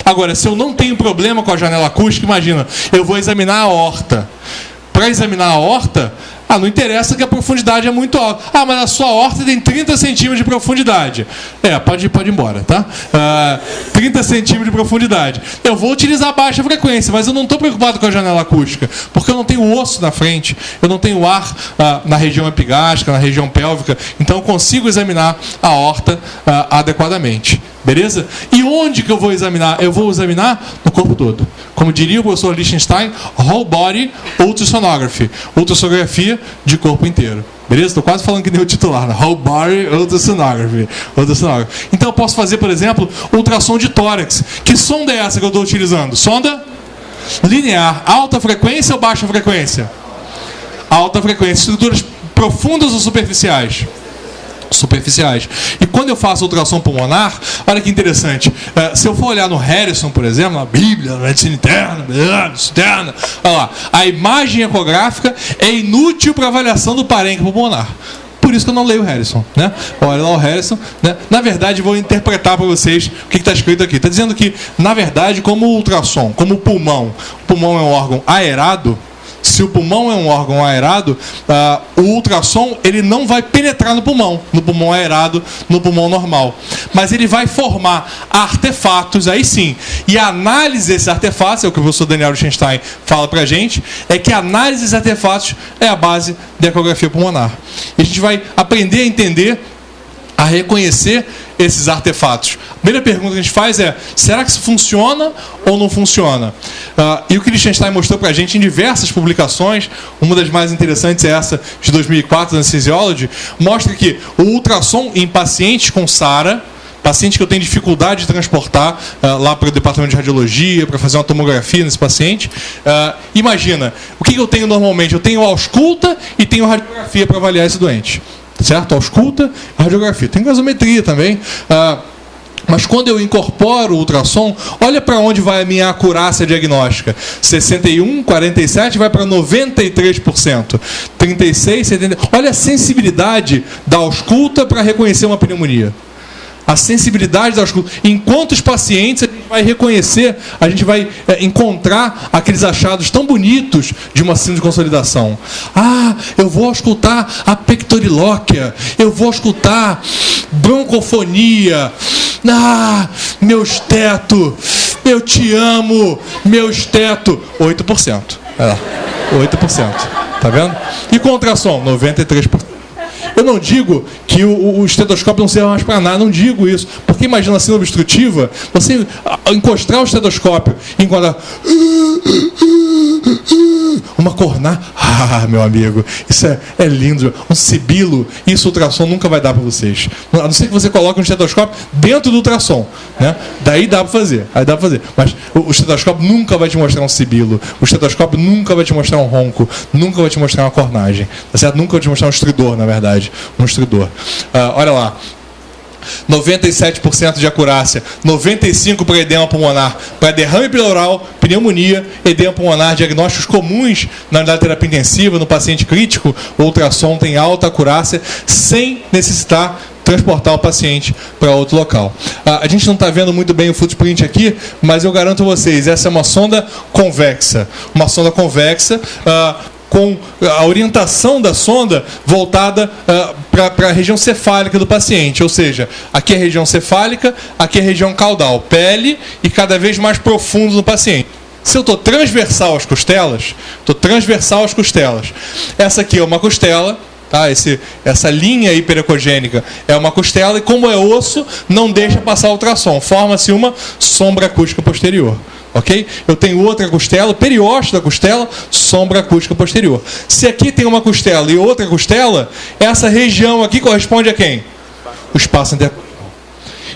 Agora, se eu não tenho problema com a janela acústica, imagina, eu vou examinar a aorta. Para examinar a aorta, não interessa que a profundidade é muito alta. Mas a sua aorta tem 30 centímetros de profundidade. Pode ir embora, tá? 30 centímetros de profundidade. Eu vou utilizar baixa frequência, mas eu não estou preocupado com a janela acústica, porque eu não tenho osso na frente, eu não tenho ar na região epigástrica, na região pélvica, então eu consigo examinar a aorta adequadamente. Beleza? E onde que eu vou examinar? Eu vou examinar no corpo todo. Como diria o professor Lichtenstein, whole body ultrasonography. Ultrassonografia de corpo inteiro. Beleza? Estou quase falando que nem o titular. Né? Whole body ultrasonography. Então eu posso fazer, por exemplo, ultrassom de tórax. Que sonda é essa que eu estou utilizando? Sonda linear. Alta frequência ou baixa frequência? Alta frequência. Estruturas profundas ou superficiais? Superficiais. E quando eu faço ultrassom pulmonar, olha que interessante, se eu for olhar no Harrison, por exemplo, na Bíblia, na medicina interna, olha lá, a imagem ecográfica é inútil para avaliação do parênquima pulmonar. por isso que eu não leio o Harrison, né? Olha lá o Harrison, né? Na verdade, vou interpretar para vocês o que está escrito aqui. Está dizendo que, na verdade, como o ultrassom, como o pulmão é um órgão aerado. Se o pulmão é um órgão aerado, o ultrassom ele não vai penetrar no pulmão aerado, no pulmão normal. Mas ele vai formar artefatos, aí sim. E a análise desses artefatos, é o que o professor Daniel Lichtenstein fala pra gente, é que a análise desses artefatos é a base da ecografia pulmonar. E a gente vai aprender a entender, a reconhecer esses artefatos. A primeira pergunta que a gente faz é: será que isso funciona ou não funciona? E o que Lichtenstein mostrou para a gente em diversas publicações, uma das mais interessantes é essa de 2004, da Anesthesiology, mostra que o ultrassom em pacientes com SARA, paciente que eu tenho dificuldade de transportar lá para o departamento de radiologia, para fazer uma tomografia nesse paciente. Imagina, o que eu tenho normalmente? Eu tenho ausculta e tenho radiografia para avaliar esse doente. Certo? Ausculta, radiografia. Tem gasometria também. Mas quando eu incorporo o ultrassom, olha para onde vai a minha acurácia diagnóstica. 61, 47, vai para 93%. 36, 70. Olha a sensibilidade da ausculta para reconhecer uma pneumonia. A sensibilidade da ausculta. Em quantos pacientes a gente vai reconhecer, a gente vai encontrar aqueles achados tão bonitos de uma síndrome de consolidação. Eu vou auscultar a pectorilóquia, eu vou auscultar broncofonia. Meu esteto, eu te amo, meu esteto. 8%. Olha lá, 8%. Tá vendo? E com ultrassom, 93%. Eu não digo que o estetoscópio não serve mais para nada, não digo isso. Porque imagina a síndrome obstrutiva, você encostar o estetoscópio e encontrar uma corná. Meu amigo, isso é lindo. Um sibilo, isso o ultrassom nunca vai dar para vocês. A não ser que você coloque um estetoscópio dentro do ultrassom, né? Daí dá para fazer, Mas o estetoscópio nunca vai te mostrar um sibilo. O estetoscópio nunca vai te mostrar um ronco. Nunca vai te mostrar uma cornagem. Tá certo? Nunca vai te mostrar um estridor, na verdade. Um estridor. Olha lá. 97% de acurácia, 95% para edema pulmonar, para derrame pleural, pneumonia, edema pulmonar, diagnósticos comuns na unidade de terapia intensiva, no paciente crítico, o ultrassom tem alta acurácia, sem necessitar transportar o paciente para outro local. A gente não está vendo muito bem o footprint aqui, mas eu garanto a vocês, essa é uma sonda convexa. Uma sonda convexa, com a orientação da sonda voltada para a região cefálica do paciente, ou seja, aqui é a região cefálica, aqui é a região caudal, pele e cada vez mais profundo no paciente. Se eu estou transversal às costelas, essa aqui é uma costela, tá? Essa linha hiperecogênica é uma costela e como é osso, não deixa passar o ultrassom, forma-se uma sombra acústica posterior. Ok? Eu tenho outra costela, periósteo da costela, sombra acústica posterior. Se aqui tem uma costela e outra costela, essa região aqui corresponde a quem? O espaço intercostal.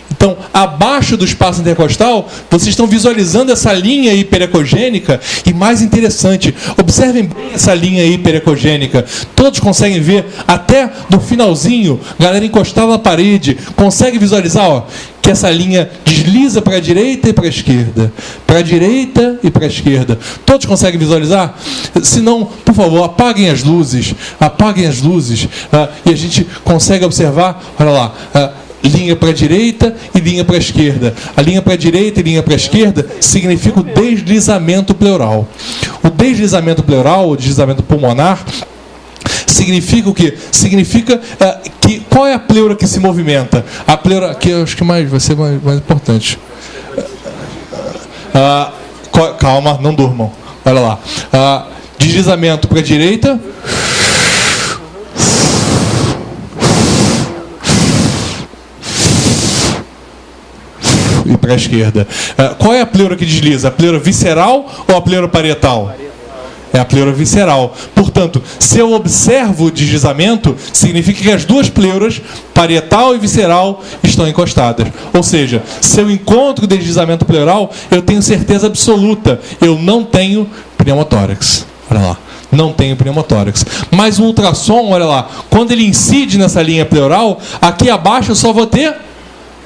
Então, abaixo do espaço intercostal, vocês estão visualizando essa linha hiperecogênica e, mais interessante, observem bem essa linha hiperecogênica. Todos conseguem ver, até do finalzinho, galera encostada na parede, consegue visualizar, ó, que essa linha desliza para a direita e para a esquerda. Para a direita e para a esquerda. Todos conseguem visualizar? Se não, por favor, apaguem as luzes. E a gente consegue observar, olha lá, linha para a direita e linha para a esquerda. A linha para a direita e linha para a esquerda significa o deslizamento pleural. O deslizamento pleural, o deslizamento pulmonar, significa o quê? Significa que qual é a pleura que se movimenta? A pleura, que eu acho que vai ser mais importante. Calma, não durmam. Olha lá. Deslizamento para a direita. E para a esquerda. Qual é a pleura que desliza? A pleura visceral ou a pleura parietal? É a pleura visceral. Portanto, se eu observo o deslizamento, significa que as duas pleuras, parietal e visceral, estão encostadas. Ou seja, se eu encontro o deslizamento pleural, eu tenho certeza absoluta, eu não tenho pneumotórax. Olha lá. Não tenho pneumotórax. Mas o ultrassom, olha lá, quando ele incide nessa linha pleural, aqui abaixo eu só vou ter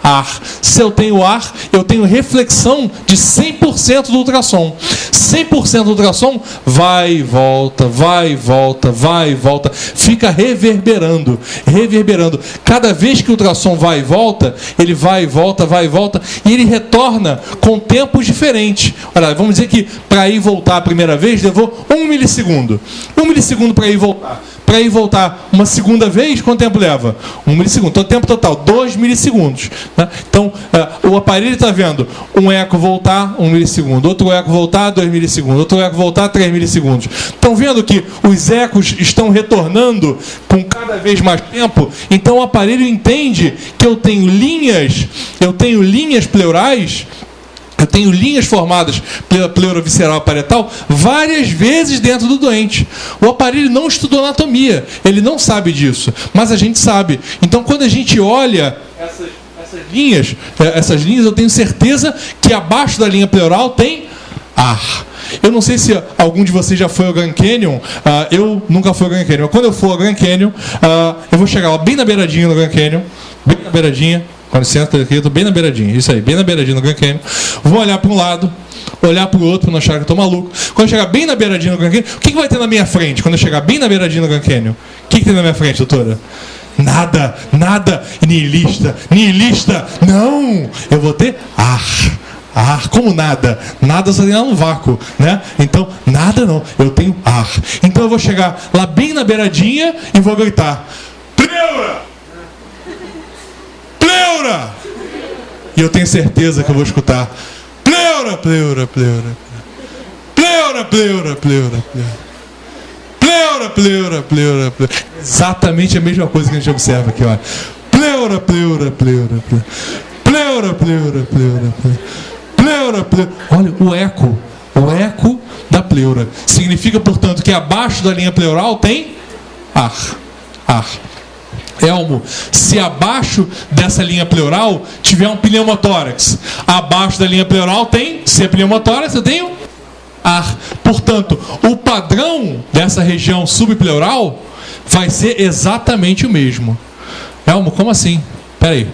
ar. Se eu tenho ar, eu tenho reflexão de 100% do ultrassom. 100% do ultrassom vai e volta, vai e volta, vai e volta. Fica reverberando, reverberando. Cada vez que o ultrassom vai e volta, ele vai e volta, vai e volta, e ele retorna com tempos diferentes. Olha, vamos dizer que para ir e voltar a primeira vez levou 1 milissegundo. 1 milissegundo para ir e voltar. Para ir e voltar uma segunda vez, quanto tempo leva? 1 milissegundo. Então, o tempo total, 2 milissegundos. Né? Então, o aparelho está vendo um eco voltar, 1 milissegundo. Outro eco voltar, 2 milissegundos. Outro eco voltar, 3 milissegundos. Estão vendo que os ecos estão retornando com cada vez mais tempo? Então, o aparelho entende que eu tenho linhas pleurais, eu tenho linhas formadas pela pleura visceral parietal várias vezes dentro do doente. O aparelho não estudou anatomia, ele não sabe disso, mas a gente sabe. Então, quando a gente olha essas linhas, eu tenho certeza que abaixo da linha pleural tem ar. Eu não sei se algum de vocês já foi ao Grand Canyon. Eu nunca fui ao Grand Canyon. Mas quando eu for ao Grand Canyon, eu vou chegar lá bem na beiradinha do Grand Canyon, bem na beiradinha. Com licença, aqui, eu estou bem na beiradinha, isso aí, bem na beiradinha do Grand Canyon. Vou olhar para um lado, olhar para o outro, para não achar que eu estou maluco. Quando eu chegar bem na beiradinha do Grand Canyon, o que vai ter na minha frente? Quando eu chegar bem na beiradinha do Grand Canyon, o que tem na minha frente, doutora? Nada, nada, nihilista, não! Eu vou ter ar, como nada? Nada só tem lá no vácuo, né? Então, nada não, eu tenho ar. Então eu vou chegar lá bem na beiradinha e vou gritar: pleura! Pleura! E eu tenho certeza que eu vou escutar: pleura, pleura, pleura. Pleura, pleura, pleura, pleura. Pleura, pleura, pleura, pleura. Exatamente a mesma coisa que a gente observa aqui, olha. Pleura, pleura, pleura, pleura. Pleura, pleura, pleura, pleura. Pleura, pleura. Olha, o eco da pleura. Significa, portanto, que abaixo da linha pleural tem ar. Elmo, se abaixo dessa linha pleural tiver um pneumotórax, abaixo da linha pleural tem, se é pneumotórax, eu tenho ar. Portanto, o padrão dessa região subpleural vai ser exatamente o mesmo. Elmo, como assim? Peraí,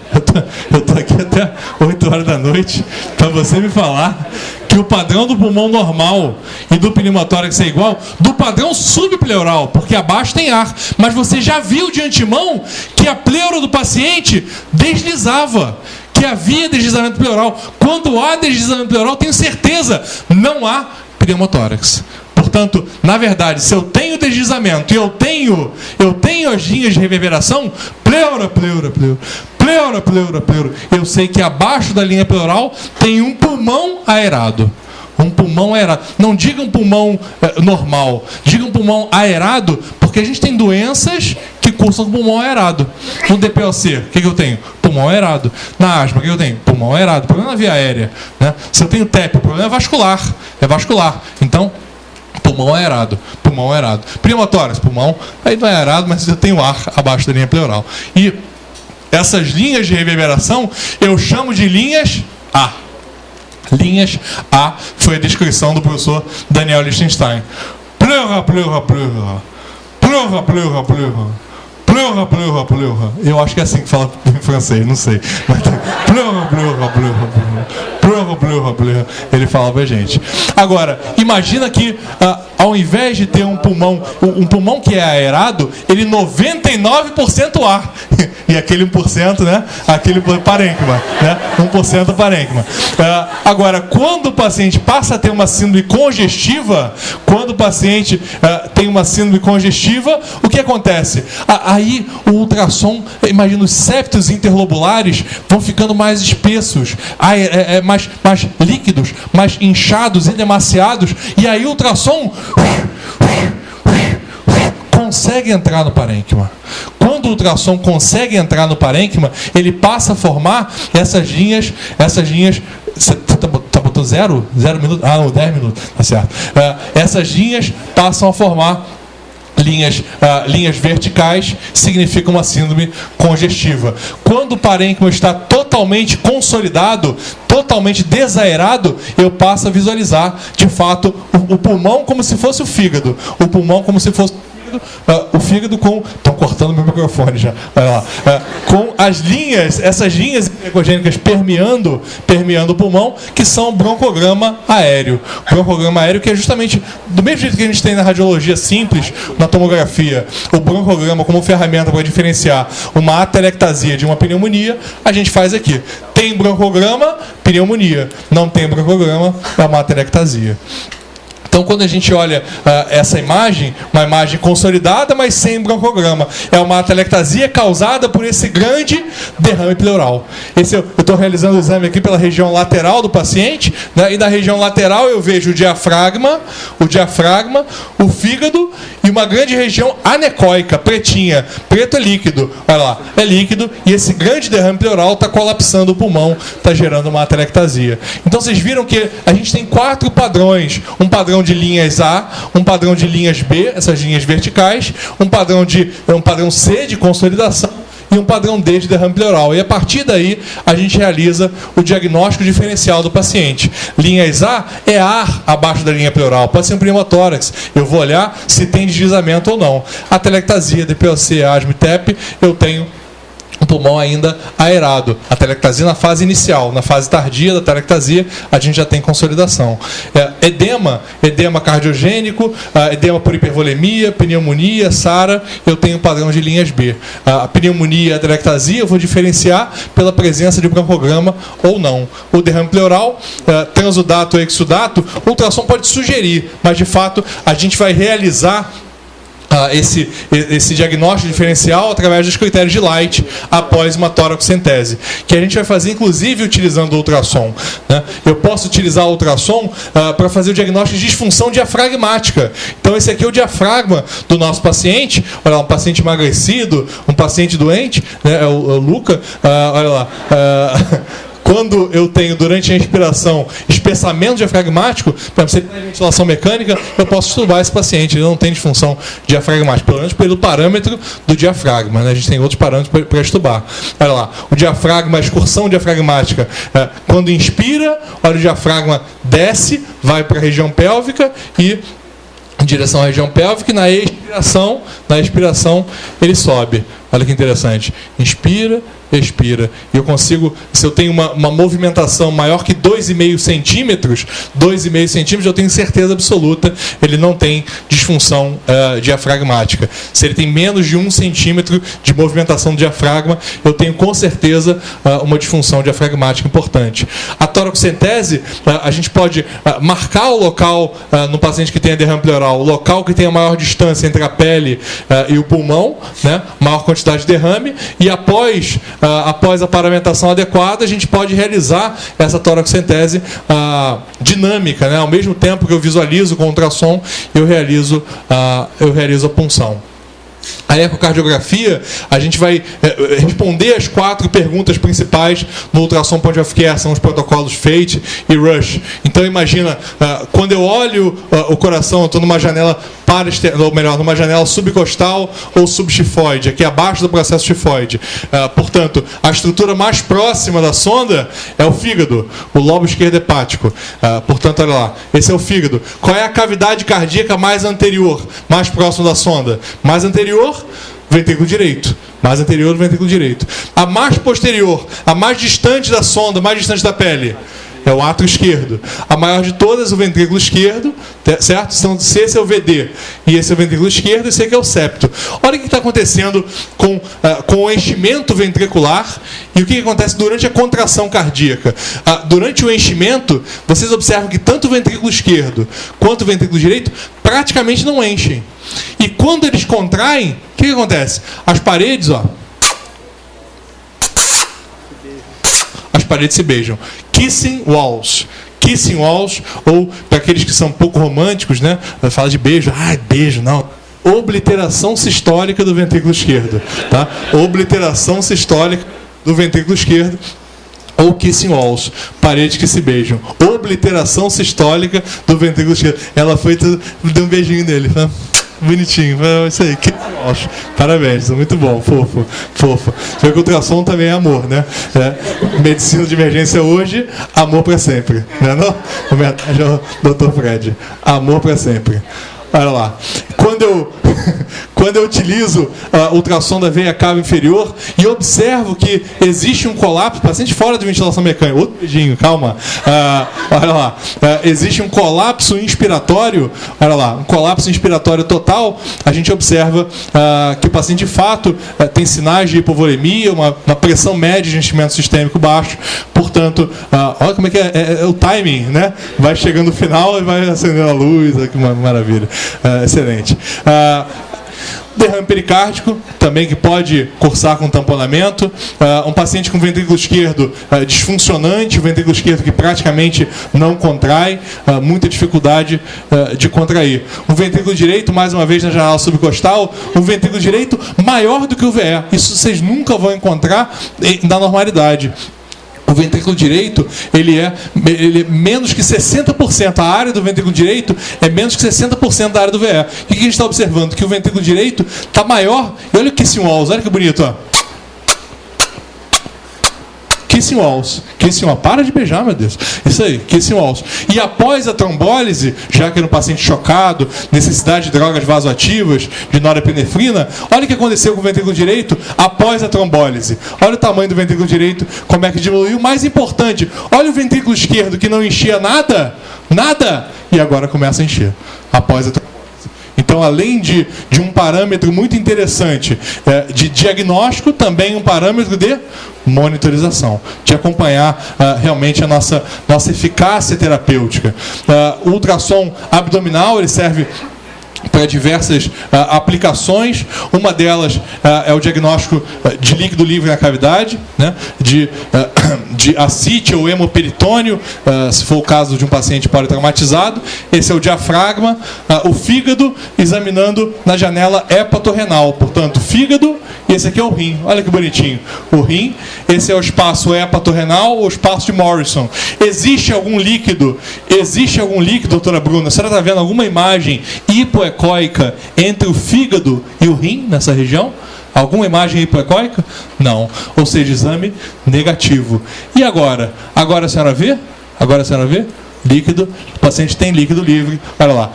eu tô aqui até 8 horas da noite para você me falar que o padrão do pulmão normal e do pneumotórax é igual do padrão subpleural, porque abaixo tem ar. Mas você já viu de antemão que a pleura do paciente deslizava, que havia deslizamento pleural. Quando há deslizamento pleural, tenho certeza, não há pneumotórax. Portanto, na verdade, se eu tenho deslizamento e eu tenho as linhas de reverberação, pleura, pleura, pleura. Pleura, pleura, pleura. Eu sei que abaixo da linha pleural tem um pulmão aerado. Um pulmão aerado. Não diga um pulmão normal. Diga um pulmão aerado, porque a gente tem doenças que cursam com pulmão aerado. No DPLC, o que eu tenho? Pulmão aerado. Na asma, o que eu tenho? Pulmão aerado. Problema na via aérea. Né? Se eu tenho TEP, o problema é vascular. É vascular. Então, pulmão aerado. Pulmão aerado. Pneumotórax, pulmão. Aí não é aerado, mas eu tenho ar abaixo da linha pleural. E essas linhas de reverberação eu chamo de linhas A. Linhas A foi a descrição do professor Daniel Lichtenstein. Pleura, pleura, pleura. Pleura, pleura, pleura. Pleura, pleura, pleura. Eu acho que é assim que fala em francês, não sei. Mas pleura, pleura, pleura, pleura. Pleura, pleura, pleura. Ele fala pra gente. Agora, imagina que ao invés de ter um pulmão que é aerado, ele 99% ar. E aquele 1%, né? Aquele parênquima, né? 1% parênquima. Agora, quando o paciente passa a ter uma síndrome congestiva, o que acontece? Aí o ultrassom, imagina, os septos interlobulares vão ficando mais espessos, mais líquidos, mais inchados, edemaciados, e aí o ultrassom consegue entrar no parênquima. Quando o ultrassom consegue entrar no parênquima, ele passa a formar essas linhas. Você tá botando 0 minutos? Ah, não, 10 minutos, tá certo. Essas linhas passam a formar linhas verticais, significa uma síndrome congestiva. Quando o parênquima está totalmente consolidado, totalmente desaerado, eu passo a visualizar, de fato, o pulmão como se fosse o fígado. O pulmão como se fosse o fígado com... Estão cortando meu microfone já. Olha lá. Com as linhas, essas linhas glicogênicas permeando o pulmão, que são o broncograma aéreo. O broncograma aéreo, que é justamente do mesmo jeito que a gente tem na radiologia simples, na tomografia, o broncograma como ferramenta para diferenciar uma atelectasia de uma pneumonia, a gente faz aqui. Tem broncograma, pneumonia. Não tem broncograma, é uma atelectasia. Então, quando a gente olha essa imagem, uma imagem consolidada, mas sem broncograma, é uma atelectasia causada por esse grande derrame pleural. Eu estou realizando o exame aqui pela região lateral do paciente, né, e na região lateral eu vejo o diafragma, o fígado e uma grande região anecóica, pretinha. Preto é líquido, olha lá, é líquido, e esse grande derrame pleural está colapsando o pulmão, está gerando uma atelectasia. Então, vocês viram que a gente tem 4 padrões. Um padrão de linhas A, um padrão de linhas B, essas linhas verticais, um padrão C de consolidação e um padrão D de derrame pleural. E a partir daí, a gente realiza o diagnóstico diferencial do paciente. Linhas A é ar abaixo da linha pleural, pode ser um pneumotórax. Eu vou olhar se tem deslizamento ou não. Atelectasia, DPOC, asma e TEP, eu tenho um pulmão ainda aerado. A atelectasia na fase inicial. Na fase tardia da atelectasia, a gente já tem consolidação. Edema cardiogênico, edema por hipervolemia, pneumonia, SARA, eu tenho padrão de linhas B. A pneumonia e a atelectasia eu vou diferenciar pela presença de broncograma ou não. O derrame pleural, transudato ou exudato, o ultrassom pode sugerir, mas de fato a gente vai realizar esse diagnóstico diferencial através dos critérios de Light após uma toracocentese, que a gente vai fazer inclusive utilizando o ultrassom, né? Eu posso utilizar o ultrassom para fazer o diagnóstico de disfunção diafragmática. Então esse aqui é o diafragma do nosso paciente, olha lá, um paciente emagrecido, um paciente doente, né? É o Luca, olha lá. Quando eu tenho, durante a inspiração, espessamento diafragmático, para você ter ventilação mecânica, eu posso estubar esse paciente. Ele não tem disfunção diafragmática, pelo menos pelo parâmetro do diafragma, né? A gente tem outros parâmetros para estubar. Olha lá, o diafragma, a excursão diafragmática, quando inspira, olha, o diafragma desce, vai para a região pélvica e em direção à região pélvica, e na expiração ele sobe. Olha que interessante. Inspira, expira. E eu consigo, se eu tenho uma movimentação maior que 2,5 centímetros, eu tenho certeza absoluta, ele não tem disfunção diafragmática. Se ele tem menos de 1 centímetro de movimentação do diafragma, eu tenho com certeza uma disfunção diafragmática importante. A toracocentese, a gente pode marcar o local no paciente que tem derrame pleural, o local que tem a maior distância entre a pele e o pulmão, né? Maior quantidade de derrame, e após a paramentação adequada, a gente pode realizar essa toracocentese dinâmica, né? Ao mesmo tempo que eu visualizo com ultrassom, eu realizo a punção. A ecocardiografia, a gente vai responder as 4 perguntas principais no ultrassom point of care, são os protocolos FATE e RUSH. Então imagina, quando eu olho o coração, eu estou numa janela numa janela subcostal ou subchifoide, aqui abaixo do processo chifoide. Portanto, a estrutura mais próxima da sonda é o fígado, o lobo esquerdo hepático. Portanto, olha lá, esse é o fígado. Qual é a cavidade cardíaca mais anterior, mais próxima da sonda? Mais anterior, ventrículo direito. Mais anterior do ventrículo direito. A mais posterior, a mais distante da sonda, mais distante da pele, é o átrio esquerdo. A maior de todas, o ventrículo esquerdo, certo? Se esse é o VD e esse é o ventrículo esquerdo, esse aqui é o septo. Olha o que está acontecendo com o enchimento ventricular e o que acontece durante a contração cardíaca. Durante o enchimento, vocês observam que tanto o ventrículo esquerdo quanto o ventrículo direito praticamente não enchem. E quando eles contraem, o que acontece? As paredes, ó, as paredes se beijam. Kissing walls. Kissing walls, ou para aqueles que são pouco românticos, né? Fala de beijo. Beijo, não. Obliteração sistólica do ventrículo esquerdo. Tá? Obliteração sistólica do ventrículo esquerdo. Ou kissing walls, paredes que se beijam. Obliteração sistólica do ventrículo esquerdo. Ela foi, deu um beijinho nele. Tá? Bonitinho, isso aí, que parabéns, muito bom, fofo. Você vê que o ultrassom também é amor, né? Medicina de emergência hoje, amor para sempre, não é não? Dr. Fred, amor para sempre. Olha lá, quando eu quando eu utilizo ultrassom da veia cava inferior e observo que existe um colapso, paciente fora de ventilação mecânica, outro beijinho, calma, olha lá, existe um colapso inspiratório, olha lá, um colapso inspiratório total, a gente observa que o paciente de fato tem sinais de hipovolemia, uma pressão média de enchimento sistêmico baixo, portanto, olha como é que é o timing, né? Vai chegando no final e vai acendendo a luz, que maravilha, excelente. Derrame pericárdico, também que pode cursar com tamponamento. Um paciente com ventrículo esquerdo disfuncionante, o ventrículo esquerdo que praticamente não contrai, muita dificuldade de contrair. O ventrículo direito, mais uma vez na janela subcostal, o ventrículo direito maior do que o VE. Isso vocês nunca vão encontrar na normalidade. O ventrículo direito, ele é menos que 60%. A área do ventrículo direito é menos que 60% da área do VE. E o que a gente está observando? Que o ventrículo direito está maior. E olha o kissing walls, olha que bonito. Ó. Kissing walls. Kissing walls. Para de beijar, meu Deus. Isso aí, kissing walls. E após a trombólise, já que era um paciente chocado, necessidade de drogas vasoativas, de norepinefrina, olha o que aconteceu com o ventrículo direito após a trombólise. Olha o tamanho do ventrículo direito, como é que diminuiu. Mais importante, olha o ventrículo esquerdo que não enchia nada, e agora começa a encher, após a trombólise. Então, além de um parâmetro muito interessante de diagnóstico, também um parâmetro de monitorização, de acompanhar realmente a nossa eficácia terapêutica. O ultrassom abdominal, ele serve para diversas aplicações. Uma delas é o diagnóstico de líquido livre na cavidade, né? de ascite ou hemoperitônio, se for o caso de um paciente politraumatizado. Esse é o diafragma. O fígado, examinando na janela hepatorrenal. Portanto, fígado, e esse aqui é o rim. Olha que bonitinho. O rim, esse é o espaço hepatorrenal, o espaço de Morrison. Existe algum líquido, doutora Bruna? A senhora está vendo alguma imagem hipoecóica entre o fígado e o rim nessa região? Alguma imagem hipoecóica? Não. Ou seja, exame negativo. E agora? Agora a senhora vê? Líquido, o paciente tem líquido livre, olha lá,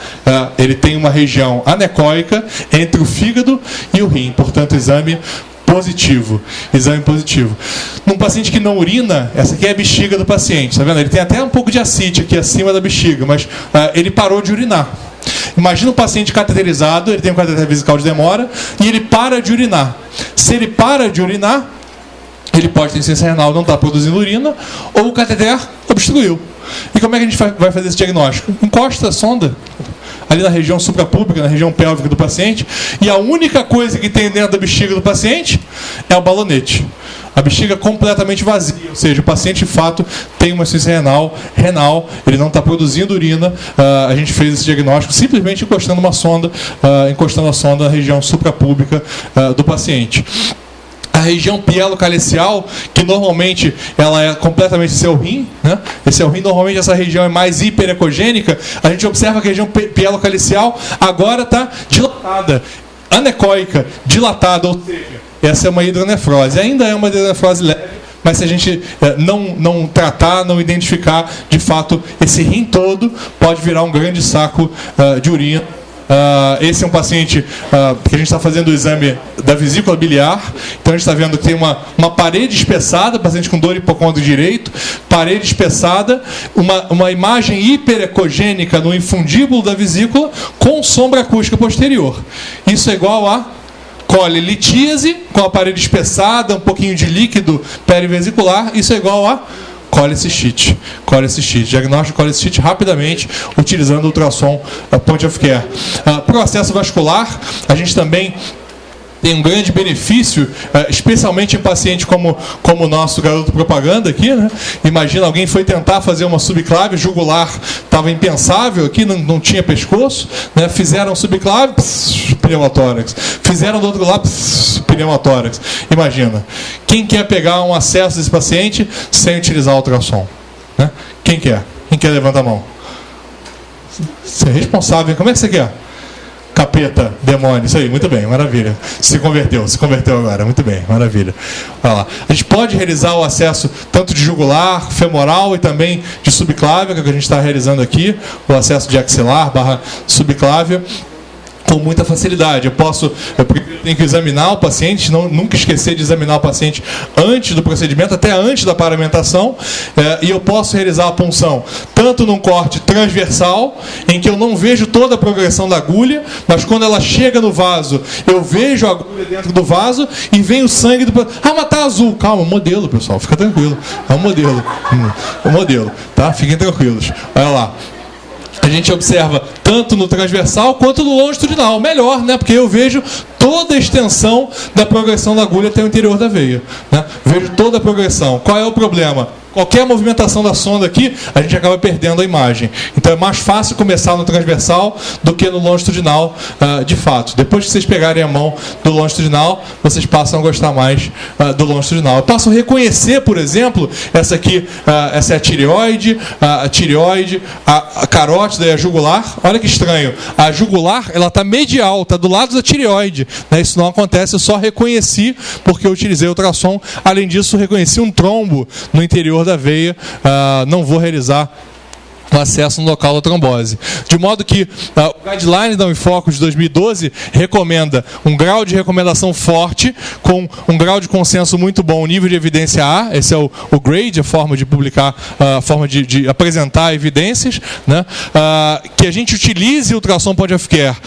ele tem uma região anecoica entre o fígado e o rim, portanto, exame positivo. Num paciente que não urina, essa aqui é a bexiga do paciente, tá vendo? Ele tem até um pouco de ascite aqui acima da bexiga, mas ele parou de urinar. Imagina um paciente cateterizado, ele tem um cateter vesical de demora, e ele para de urinar. Se ele para de urinar, ele pode ter insuficiência renal, não está produzindo urina, ou o cateter obstruiu. E como é que a gente vai fazer esse diagnóstico? Encosta a sonda ali na região suprapúbica, na região pélvica do paciente, e a única coisa que tem dentro da bexiga do paciente é o balonete. A bexiga completamente vazia, ou seja, o paciente de fato tem uma insuficiência renal, ele não está produzindo urina. A gente fez esse diagnóstico simplesmente encostando a sonda na região suprapúbica do paciente. A região pielocalicial, que normalmente ela é completamente esse é o rim, né? Esse é o rim, normalmente essa região é mais hiperecogênica. A gente observa que a região pielocalicial agora está dilatada, anecoica, dilatada, ou seja, essa é uma hidronefrose. Ainda é uma hidronefrose leve, mas se a gente não tratar, não identificar, de fato, esse rim todo pode virar um grande saco de urina. Esse é um paciente que a gente está fazendo o exame da vesícula biliar. Então a gente está vendo que tem uma parede espessada, paciente com dor hipocôndrio direito, parede espessada, uma imagem hiperecogênica no infundíbulo da vesícula com sombra acústica posterior. Isso é igual a colelitíase, com a parede espessada, um pouquinho de líquido perivesicular. Isso é igual a colecistite. Diagnóstico de colecistite rapidamente, utilizando o ultrassom point of care. Para o acesso vascular, a gente também tem um grande benefício, especialmente em paciente como o nosso garoto propaganda aqui, né? Imagina, alguém foi tentar fazer uma subclave jugular, estava impensável aqui, não tinha pescoço, né? Fizeram subclave, pneumotórax. Fizeram do outro lado, pneumotórax. Imagina, quem quer pegar um acesso desse paciente sem utilizar o ultrassom? Né? Quem quer? Quem quer? Levanta a mão. Você é responsável, como é que você quer? Capeta, demônio, isso aí, muito bem, maravilha. Se converteu agora, muito bem, maravilha. Olha lá. A gente pode realizar o acesso tanto de jugular, femoral e também de subclávia, que a gente está realizando aqui, o acesso de axilar / subclávia. com muita facilidade. Eu tenho que examinar o paciente, nunca esquecer de examinar o paciente antes do procedimento, até antes da paramentação, e eu posso realizar a punção tanto num corte transversal, em que eu não vejo toda a progressão da agulha, mas quando ela chega no vaso, eu vejo a agulha dentro do vaso e vem o sangue do... Ah, mas tá azul. Calma, modelo, pessoal, fica tranquilo. É um modelo. É um modelo, tá? Fiquem tranquilos. Olha lá. A gente observa tanto no transversal quanto no longitudinal. Melhor, né? Porque eu vejo toda a extensão da progressão da agulha até o interior da veia, né? Vejo toda a progressão. Qual é o problema? Qualquer movimentação da sonda aqui, a gente acaba perdendo a imagem. Então é mais fácil começar no transversal do que no longitudinal, de fato. Depois que vocês pegarem a mão do longitudinal, vocês passam a gostar mais do longitudinal. Eu passo a reconhecer, por exemplo, essa aqui, essa é a tireoide, a carótida e a jugular. Olha que estranho. A jugular, ela está medial, está do lado da tireoide, né? Isso não acontece, eu só reconheci porque eu utilizei o ultrassom. Além disso, reconheci um trombo no interior da veia, não vou realizar o acesso no local da trombose. De modo que o guideline da Unifocus de 2012 recomenda um grau de recomendação forte, com um grau de consenso muito bom, nível de evidência A, esse é o grade, a forma de publicar, a forma de apresentar evidências, né? Que a gente utilize o ultrassom point of care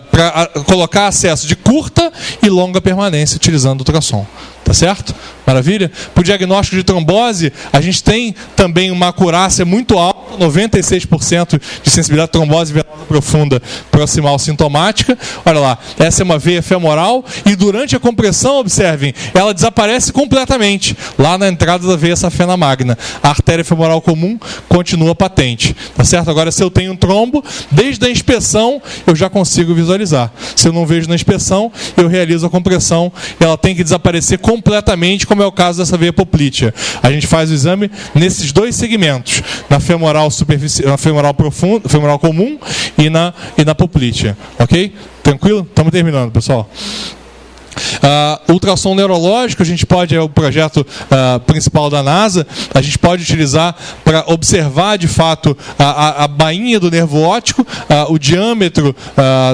para colocar acesso de curta e longa permanência utilizando o ultrassom. Tá certo? Maravilha? Para o diagnóstico de trombose, a gente tem também uma acurácia muito alta, 96% de sensibilidade à trombose venosa profunda proximal sintomática. Olha lá, essa é uma veia femoral e durante a compressão, observem, ela desaparece completamente lá na entrada da veia safena magna. A artéria femoral comum continua patente. Tá certo? Agora, se eu tenho um trombo, desde a inspeção eu já consigo visualizar. Se eu não vejo na inspeção, eu realizo a compressão, ela tem que desaparecer completamente, como é o caso dessa veia poplítea. A gente faz o exame nesses dois segmentos, na femoral superficial, na femoral profunda, femoral comum e na poplítea. Ok? Tranquilo? Estamos terminando, pessoal. Ultrassom neurológico, a gente pode, é o projeto principal da NASA, a gente pode utilizar para observar de fato a bainha do nervo óptico, o diâmetro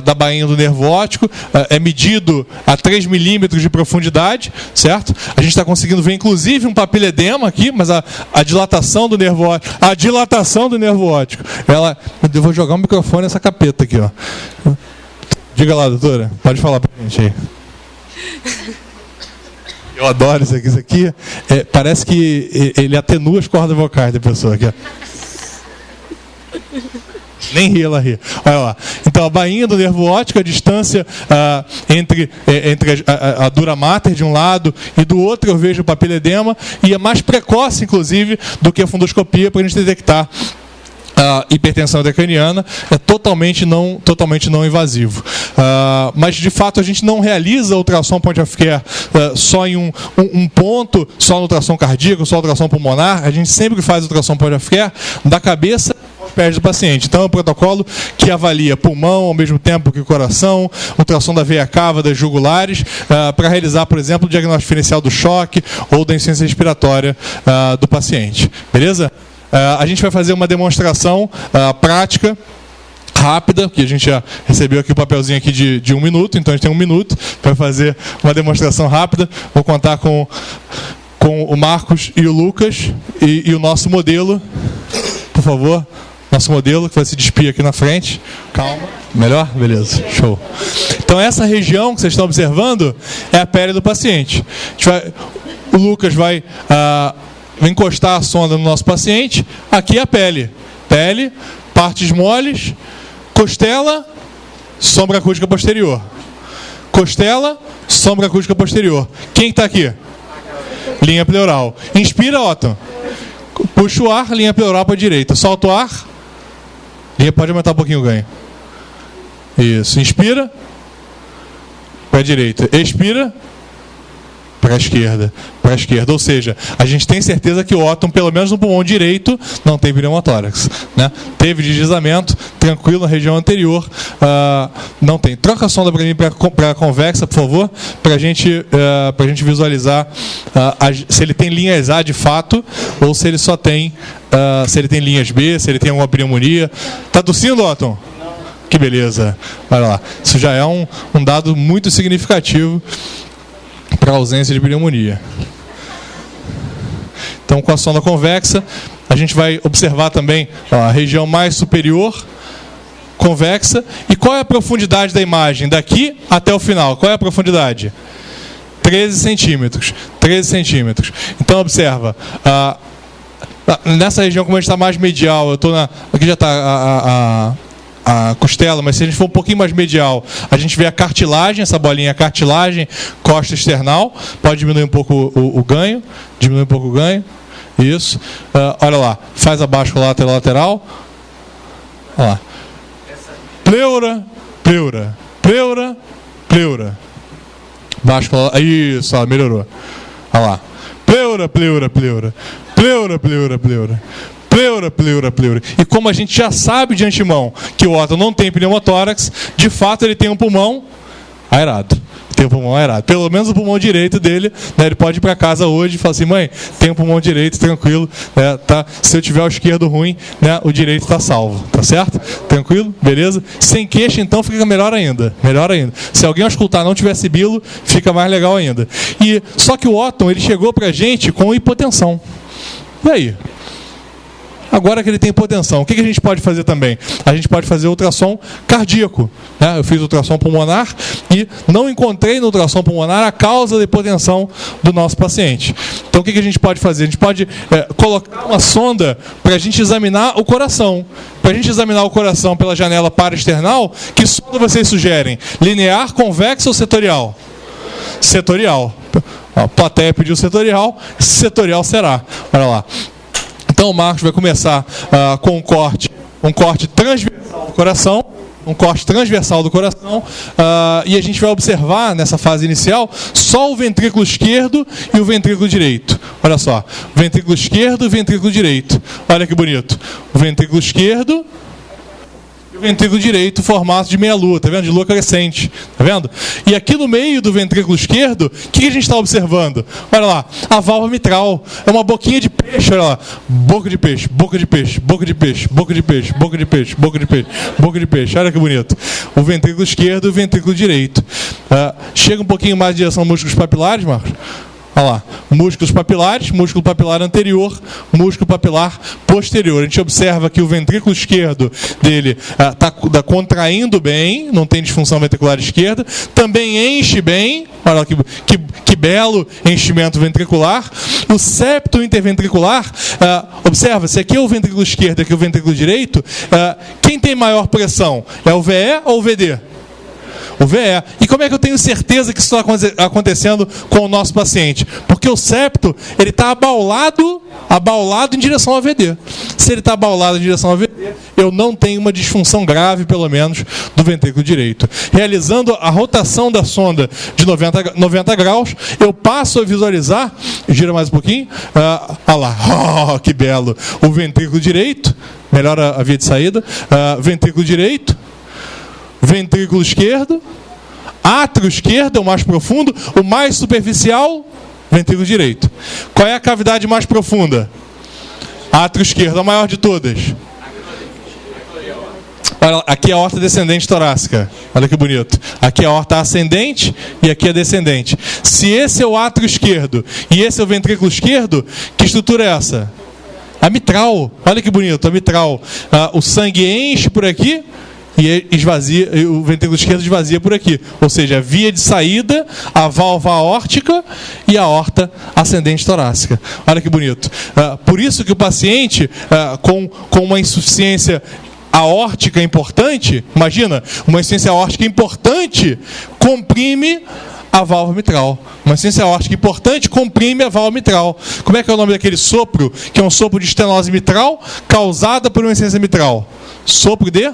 da bainha do nervo óptico é medido a 3 milímetros de profundidade, certo? A gente está conseguindo ver inclusive um papiledema aqui, mas a dilatação do nervo óptico, eu vou jogar o microfone nessa capeta aqui, ó. Diga lá, doutora, pode falar para a gente aí. Eu adoro isso aqui. Parece que ele atenua as cordas vocais da pessoa aqui. Nem ri, ela ri. Olha lá. Então, a bainha do nervo óptico, a distância entre a dura mater de um lado e do outro, eu vejo o papiledema, e é mais precoce, inclusive, do que a fundoscopia para a gente detectar a hipertensão intracraniana, é totalmente não invasivo. Mas, de fato, a gente não realiza ultrassom point of care só em um ponto, só no ultrassom cardíaco, só no ultrassom pulmonar. A gente sempre faz ultrassom point of care da cabeça aos pés do paciente. Então, é um protocolo que avalia pulmão ao mesmo tempo que o coração, ultrassom da veia cava, das jugulares, para realizar, por exemplo, o diagnóstico diferencial do choque ou da insuficiência respiratória do paciente. Beleza? A gente vai fazer uma demonstração prática, rápida, que a gente já recebeu aqui o papelzinho aqui de 1 minuto, então a gente tem 1 minuto para fazer uma demonstração rápida. Vou contar com o Marcos e o Lucas e o nosso modelo, por favor. Nosso modelo que vai se despir aqui na frente. Calma. Melhor? Beleza. Show. Então essa região que vocês estão observando é a pele do paciente. O Lucas vai encostar a sonda no nosso paciente. Aqui é a pele. Pele, partes moles, costela, sombra acústica posterior. Costela, sombra acústica posterior. Quem está aqui? Linha pleural. Inspira, Otton. Puxa o ar, linha pleural para a direita. Solta o ar. Linha, pode aumentar um pouquinho o ganho. Isso. Inspira. Para a direita. Expira. Para a esquerda. Para a esquerda. Ou seja, a gente tem certeza que o Otton, pelo menos no pulmão direito, não tem pneumotórax, né? Teve deslizamento, tranquilo na região anterior. Não tem. Troca a sonda para mim para a convexa, por favor, para a gente visualizar se ele tem linhas A de fato ou se ele só tem, se ele tem linhas B, se ele tem alguma pneumonia. Está tossindo, Otton? Que beleza. Olha lá. Isso já é um dado muito significativo para a ausência de pneumonia. Então, com a sonda convexa, a gente vai observar também a região mais superior, convexa. E qual é a profundidade da imagem? Daqui até o final. Qual é a profundidade? 13 centímetros. 13 centímetros. Então, observa. Nessa região, como a gente está mais medial, eu estou aqui já está a costela, mas se a gente for um pouquinho mais medial, a gente vê a cartilagem, essa bolinha, a cartilagem, costa external. Pode diminuir um pouco o ganho. Diminui um pouco o ganho. Isso. Olha lá. Faz abaixo com a lateral. Olha lá. Pleura, pleura, pleura, pleura. Baixo com a... Isso, ó, melhorou. Olha lá. Pleura, pleura, pleura. Pleura, pleura, pleura. Pleura, pleura, pleura. E como a gente já sabe de antemão que o Otton não tem pneumotórax, de fato ele tem um pulmão aerado. Tem um pulmão aerado. Pelo menos o pulmão direito dele, né, ele pode ir para casa hoje e falar assim: mãe, tem um pulmão direito, tranquilo, né, tá? Se eu tiver o esquerdo ruim, né, o direito está salvo, tá certo? Tranquilo? Beleza? Sem queixa, então, fica melhor ainda. Melhor ainda. Se alguém auscultar não tiver sibilo, fica mais legal ainda. Só que o Otton, ele chegou para a gente com hipotensão. E aí? Agora que ele tem hipotensão, o que a gente pode fazer também? A gente pode fazer ultrassom cardíaco. Né? Eu fiz ultrassom pulmonar e não encontrei no ultrassom pulmonar a causa da hipotensão do nosso paciente. Então, o que a gente pode fazer? A gente pode colocar uma sonda para a gente examinar o coração. Para a gente examinar o coração pela janela paraesternal, que sonda vocês sugerem? Linear, convexa ou setorial? Setorial. A plateia pediu setorial, setorial será. Olha lá. Então o Marcos vai começar com um corte transversal do coração, e a gente vai observar nessa fase inicial só o ventrículo esquerdo e o ventrículo direito. Olha só, ventrículo esquerdo e ventrículo direito. Olha que bonito. O ventrículo esquerdo e o ventrículo direito, formato de meia-lua, tá vendo? De lua crescente, tá vendo? E aqui no meio do ventrículo esquerdo, o que a gente está observando? Olha lá, a válvula mitral. É uma boquinha de peixe, olha lá. Boca de peixe, boca de peixe, boca de peixe, boca de peixe, boca de peixe, boca de peixe, boca de peixe. Olha que bonito. O ventrículo esquerdo e o ventrículo direito. Chega um pouquinho mais em direção aos músculos papilares, Marcos. Olha lá, músculos papilares, músculo papilar anterior, músculo papilar posterior. A gente observa que o ventrículo esquerdo dele está contraindo bem, não tem disfunção ventricular esquerda, também enche bem, olha lá que belo enchimento ventricular. O septo interventricular, observa, se aqui é o ventrículo esquerdo e aqui é o ventrículo direito, quem tem maior pressão? É o VE ou o VD? O VE. E como é que eu tenho certeza que isso está acontecendo com o nosso paciente? Porque o septo, ele está abaulado em direção ao VD. Se ele está abaulado em direção ao VD, eu não tenho uma disfunção grave, pelo menos, do ventrículo direito. Realizando a rotação da sonda de 90 graus, eu passo a visualizar, gira mais um pouquinho, olha lá, que belo, o ventrículo direito, melhora a via de saída, ventrículo direito, ventrículo esquerdo, átrio esquerdo é o mais profundo, o mais superficial, ventrículo direito. Qual é a cavidade mais profunda? Átrio esquerdo, a maior de todas. Olha, aqui é a aorta descendente torácica. Olha que bonito. Aqui é a aorta ascendente e aqui é descendente. Se esse é o átrio esquerdo e esse é o ventrículo esquerdo, que estrutura é essa? A mitral. Olha que bonito, a mitral. O sangue enche por aqui e esvazia, o ventrículo esquerdo esvazia por aqui. Ou seja, a via de saída, a válvula aórtica e a aorta ascendente torácica. Olha que bonito. Por isso que o paciente com uma insuficiência aórtica importante, imagina, uma insuficiência aórtica importante comprime a válvula mitral. Uma insuficiência aórtica importante comprime a válvula mitral. Como é que é o nome daquele sopro, que é um sopro de estenose mitral causada por uma insuficiência mitral? Sopro de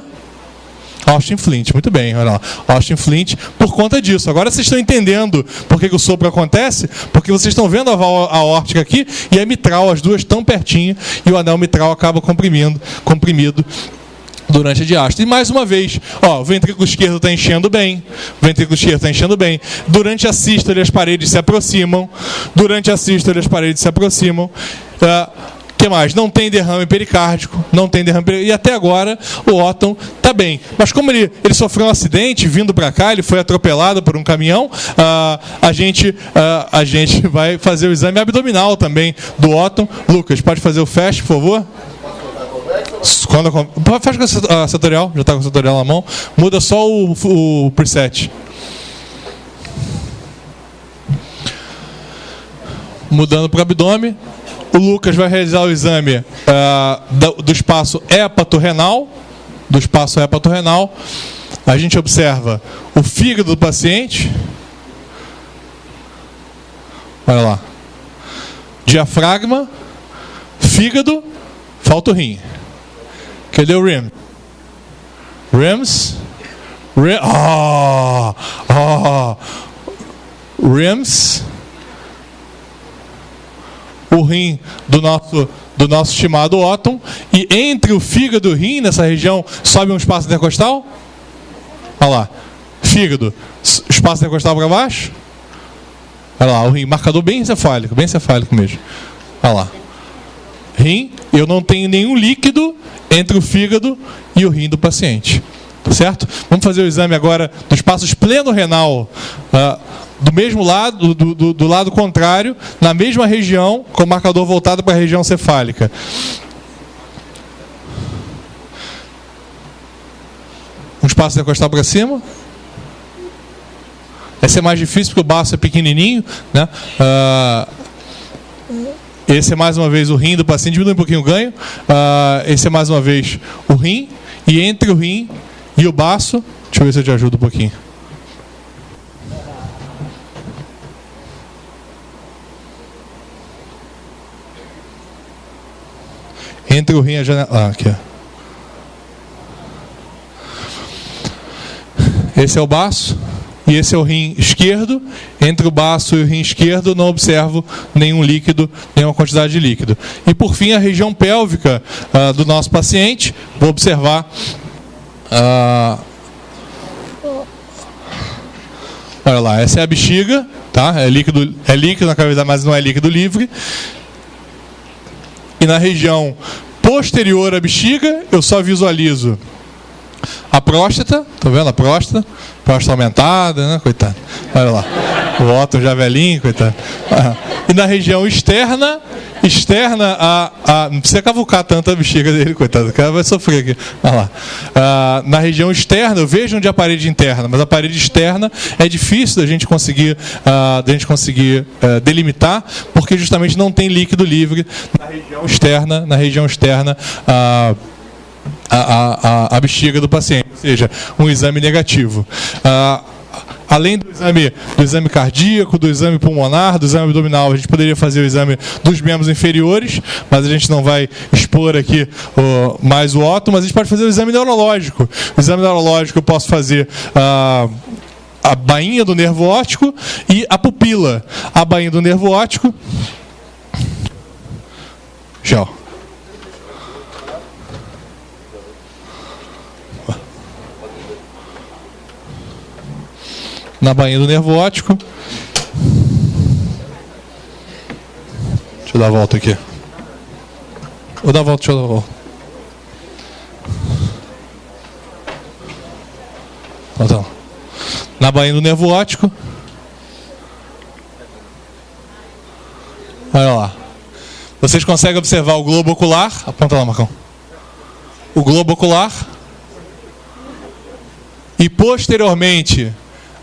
Austin Flint, muito bem, olha lá. Austin Flint, por conta disso. Agora vocês estão entendendo por que o sopro acontece? Porque vocês estão vendo a válvula aórtica aqui e a mitral, as duas tão pertinho, e o anel mitral acaba comprimido durante a diástole. E mais uma vez, o ventrículo esquerdo está enchendo bem. O ventrículo esquerdo está enchendo bem. Durante a sístole, as paredes se aproximam. que mais? Não tem derrame pericárdico, não tem derrame pericárdico, e até agora o Otton está bem. Mas como ele sofreu um acidente vindo para cá, ele foi atropelado por um caminhão, a gente vai fazer o exame abdominal também do Otton. Lucas, pode fazer o fast, por favor? Faz com a setorial, já está com a setorial na mão. Muda só o preset. Mudando para o abdômen, o Lucas vai realizar o exame do espaço hepatorrenal. A gente observa o fígado do paciente. Olha lá. Diafragma, fígado, falta o rim. Cadê o rim? Rims. Rims. O rim do nosso estimado Otton, e entre o fígado e o rim, nessa região, sobe um espaço intercostal. Olha lá, fígado, espaço intercostal para baixo. Olha lá, o rim, marcador bem encefálico mesmo. Olha lá, rim, eu não tenho nenhum líquido entre o fígado e o rim do paciente. Certo? Vamos fazer o exame agora do espaço espleno-renal, do mesmo lado, do lado contrário, na mesma região, com o marcador voltado para a região cefálica. Um espaço intercostal para cima. Esse é mais difícil porque o baço é pequenininho, né? Esse é mais uma vez o rim do paciente, diminui um pouquinho o ganho. Esse é mais uma vez o rim, e entre o rim e o baço, deixa eu ver se eu te ajudo um pouquinho. Entre o rim e a janela. Aqui, ó. Esse é o baço e esse é o rim esquerdo. Entre o baço e o rim esquerdo não observo nenhum líquido, nenhuma quantidade de líquido. E por fim, a região pélvica do nosso paciente. Vou observar. Olha lá, essa é a bexiga, tá? É líquido na cavidade, mas não é líquido livre. E na região posterior à bexiga, eu só visualizo a próstata. Tá vendo a próstata? Próstata aumentada, né? Coitado. Olha lá. O Otton já velhinho, coitado. E na região externa não precisa cavucar tanto a bexiga dele, coitado. O cara vai sofrer aqui. Olha lá. Na região externa, eu vejo onde é a parede interna, mas a parede externa é difícil da gente conseguir delimitar, porque justamente não tem líquido livre na região externa, a bexiga do paciente, ou seja, um exame negativo. Além do exame cardíaco, do exame pulmonar, do exame abdominal, a gente poderia fazer o exame dos membros inferiores, mas a gente não vai expor aqui mais o Otton, mas a gente pode fazer o exame neurológico. O exame neurológico eu posso fazer a bainha do nervo óptico e a pupila. A bainha do nervo óptico. Já. Na bainha do nervo óptico. Deixa eu dar a volta aqui. Vou dar a volta, deixa eu dar a volta. Então, na bainha do nervo óptico. Olha lá. Vocês conseguem observar o globo ocular. Aponta lá, Marcão. O globo ocular. E posteriormente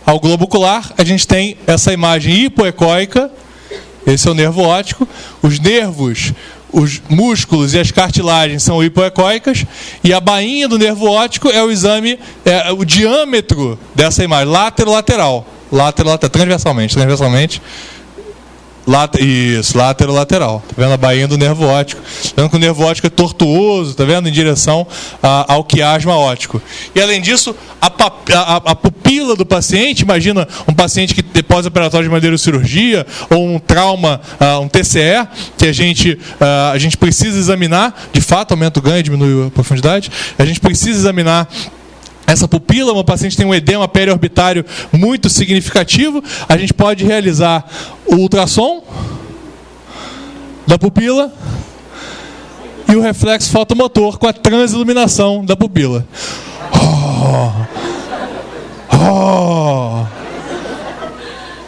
ao globo ocular, a gente tem essa imagem hipoecóica. Esse é o nervo óptico. Os nervos, os músculos e as cartilagens são hipoecóicas. E a bainha do nervo óptico é o exame, o diâmetro dessa imagem, látero-lateral. Látero-lateral, transversalmente. Isso, látero-lateral. Tá vendo a bainha do nervo óptico? Tá vendo que o nervo óptico é tortuoso, tá vendo? Em direção ao quiasma óptico. E além disso, a pupila do paciente, imagina um paciente que pós-operatório de madeirocirurgia ou um trauma, um TCE, que a gente precisa examinar, de fato aumenta o ganho, diminui a profundidade, a gente precisa examinar essa pupila. Uma paciente tem um edema periorbitário muito significativo, a gente pode realizar o ultrassom da pupila, e o reflexo fotomotor com a transiluminação da pupila.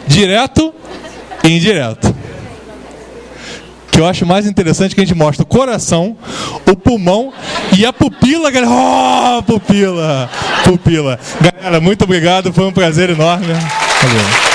Direto e indireto. O que eu acho mais interessante é que a gente mostra o coração, o pulmão e a pupila, galera. Pupila! Galera, muito obrigado, foi um prazer enorme. Valeu.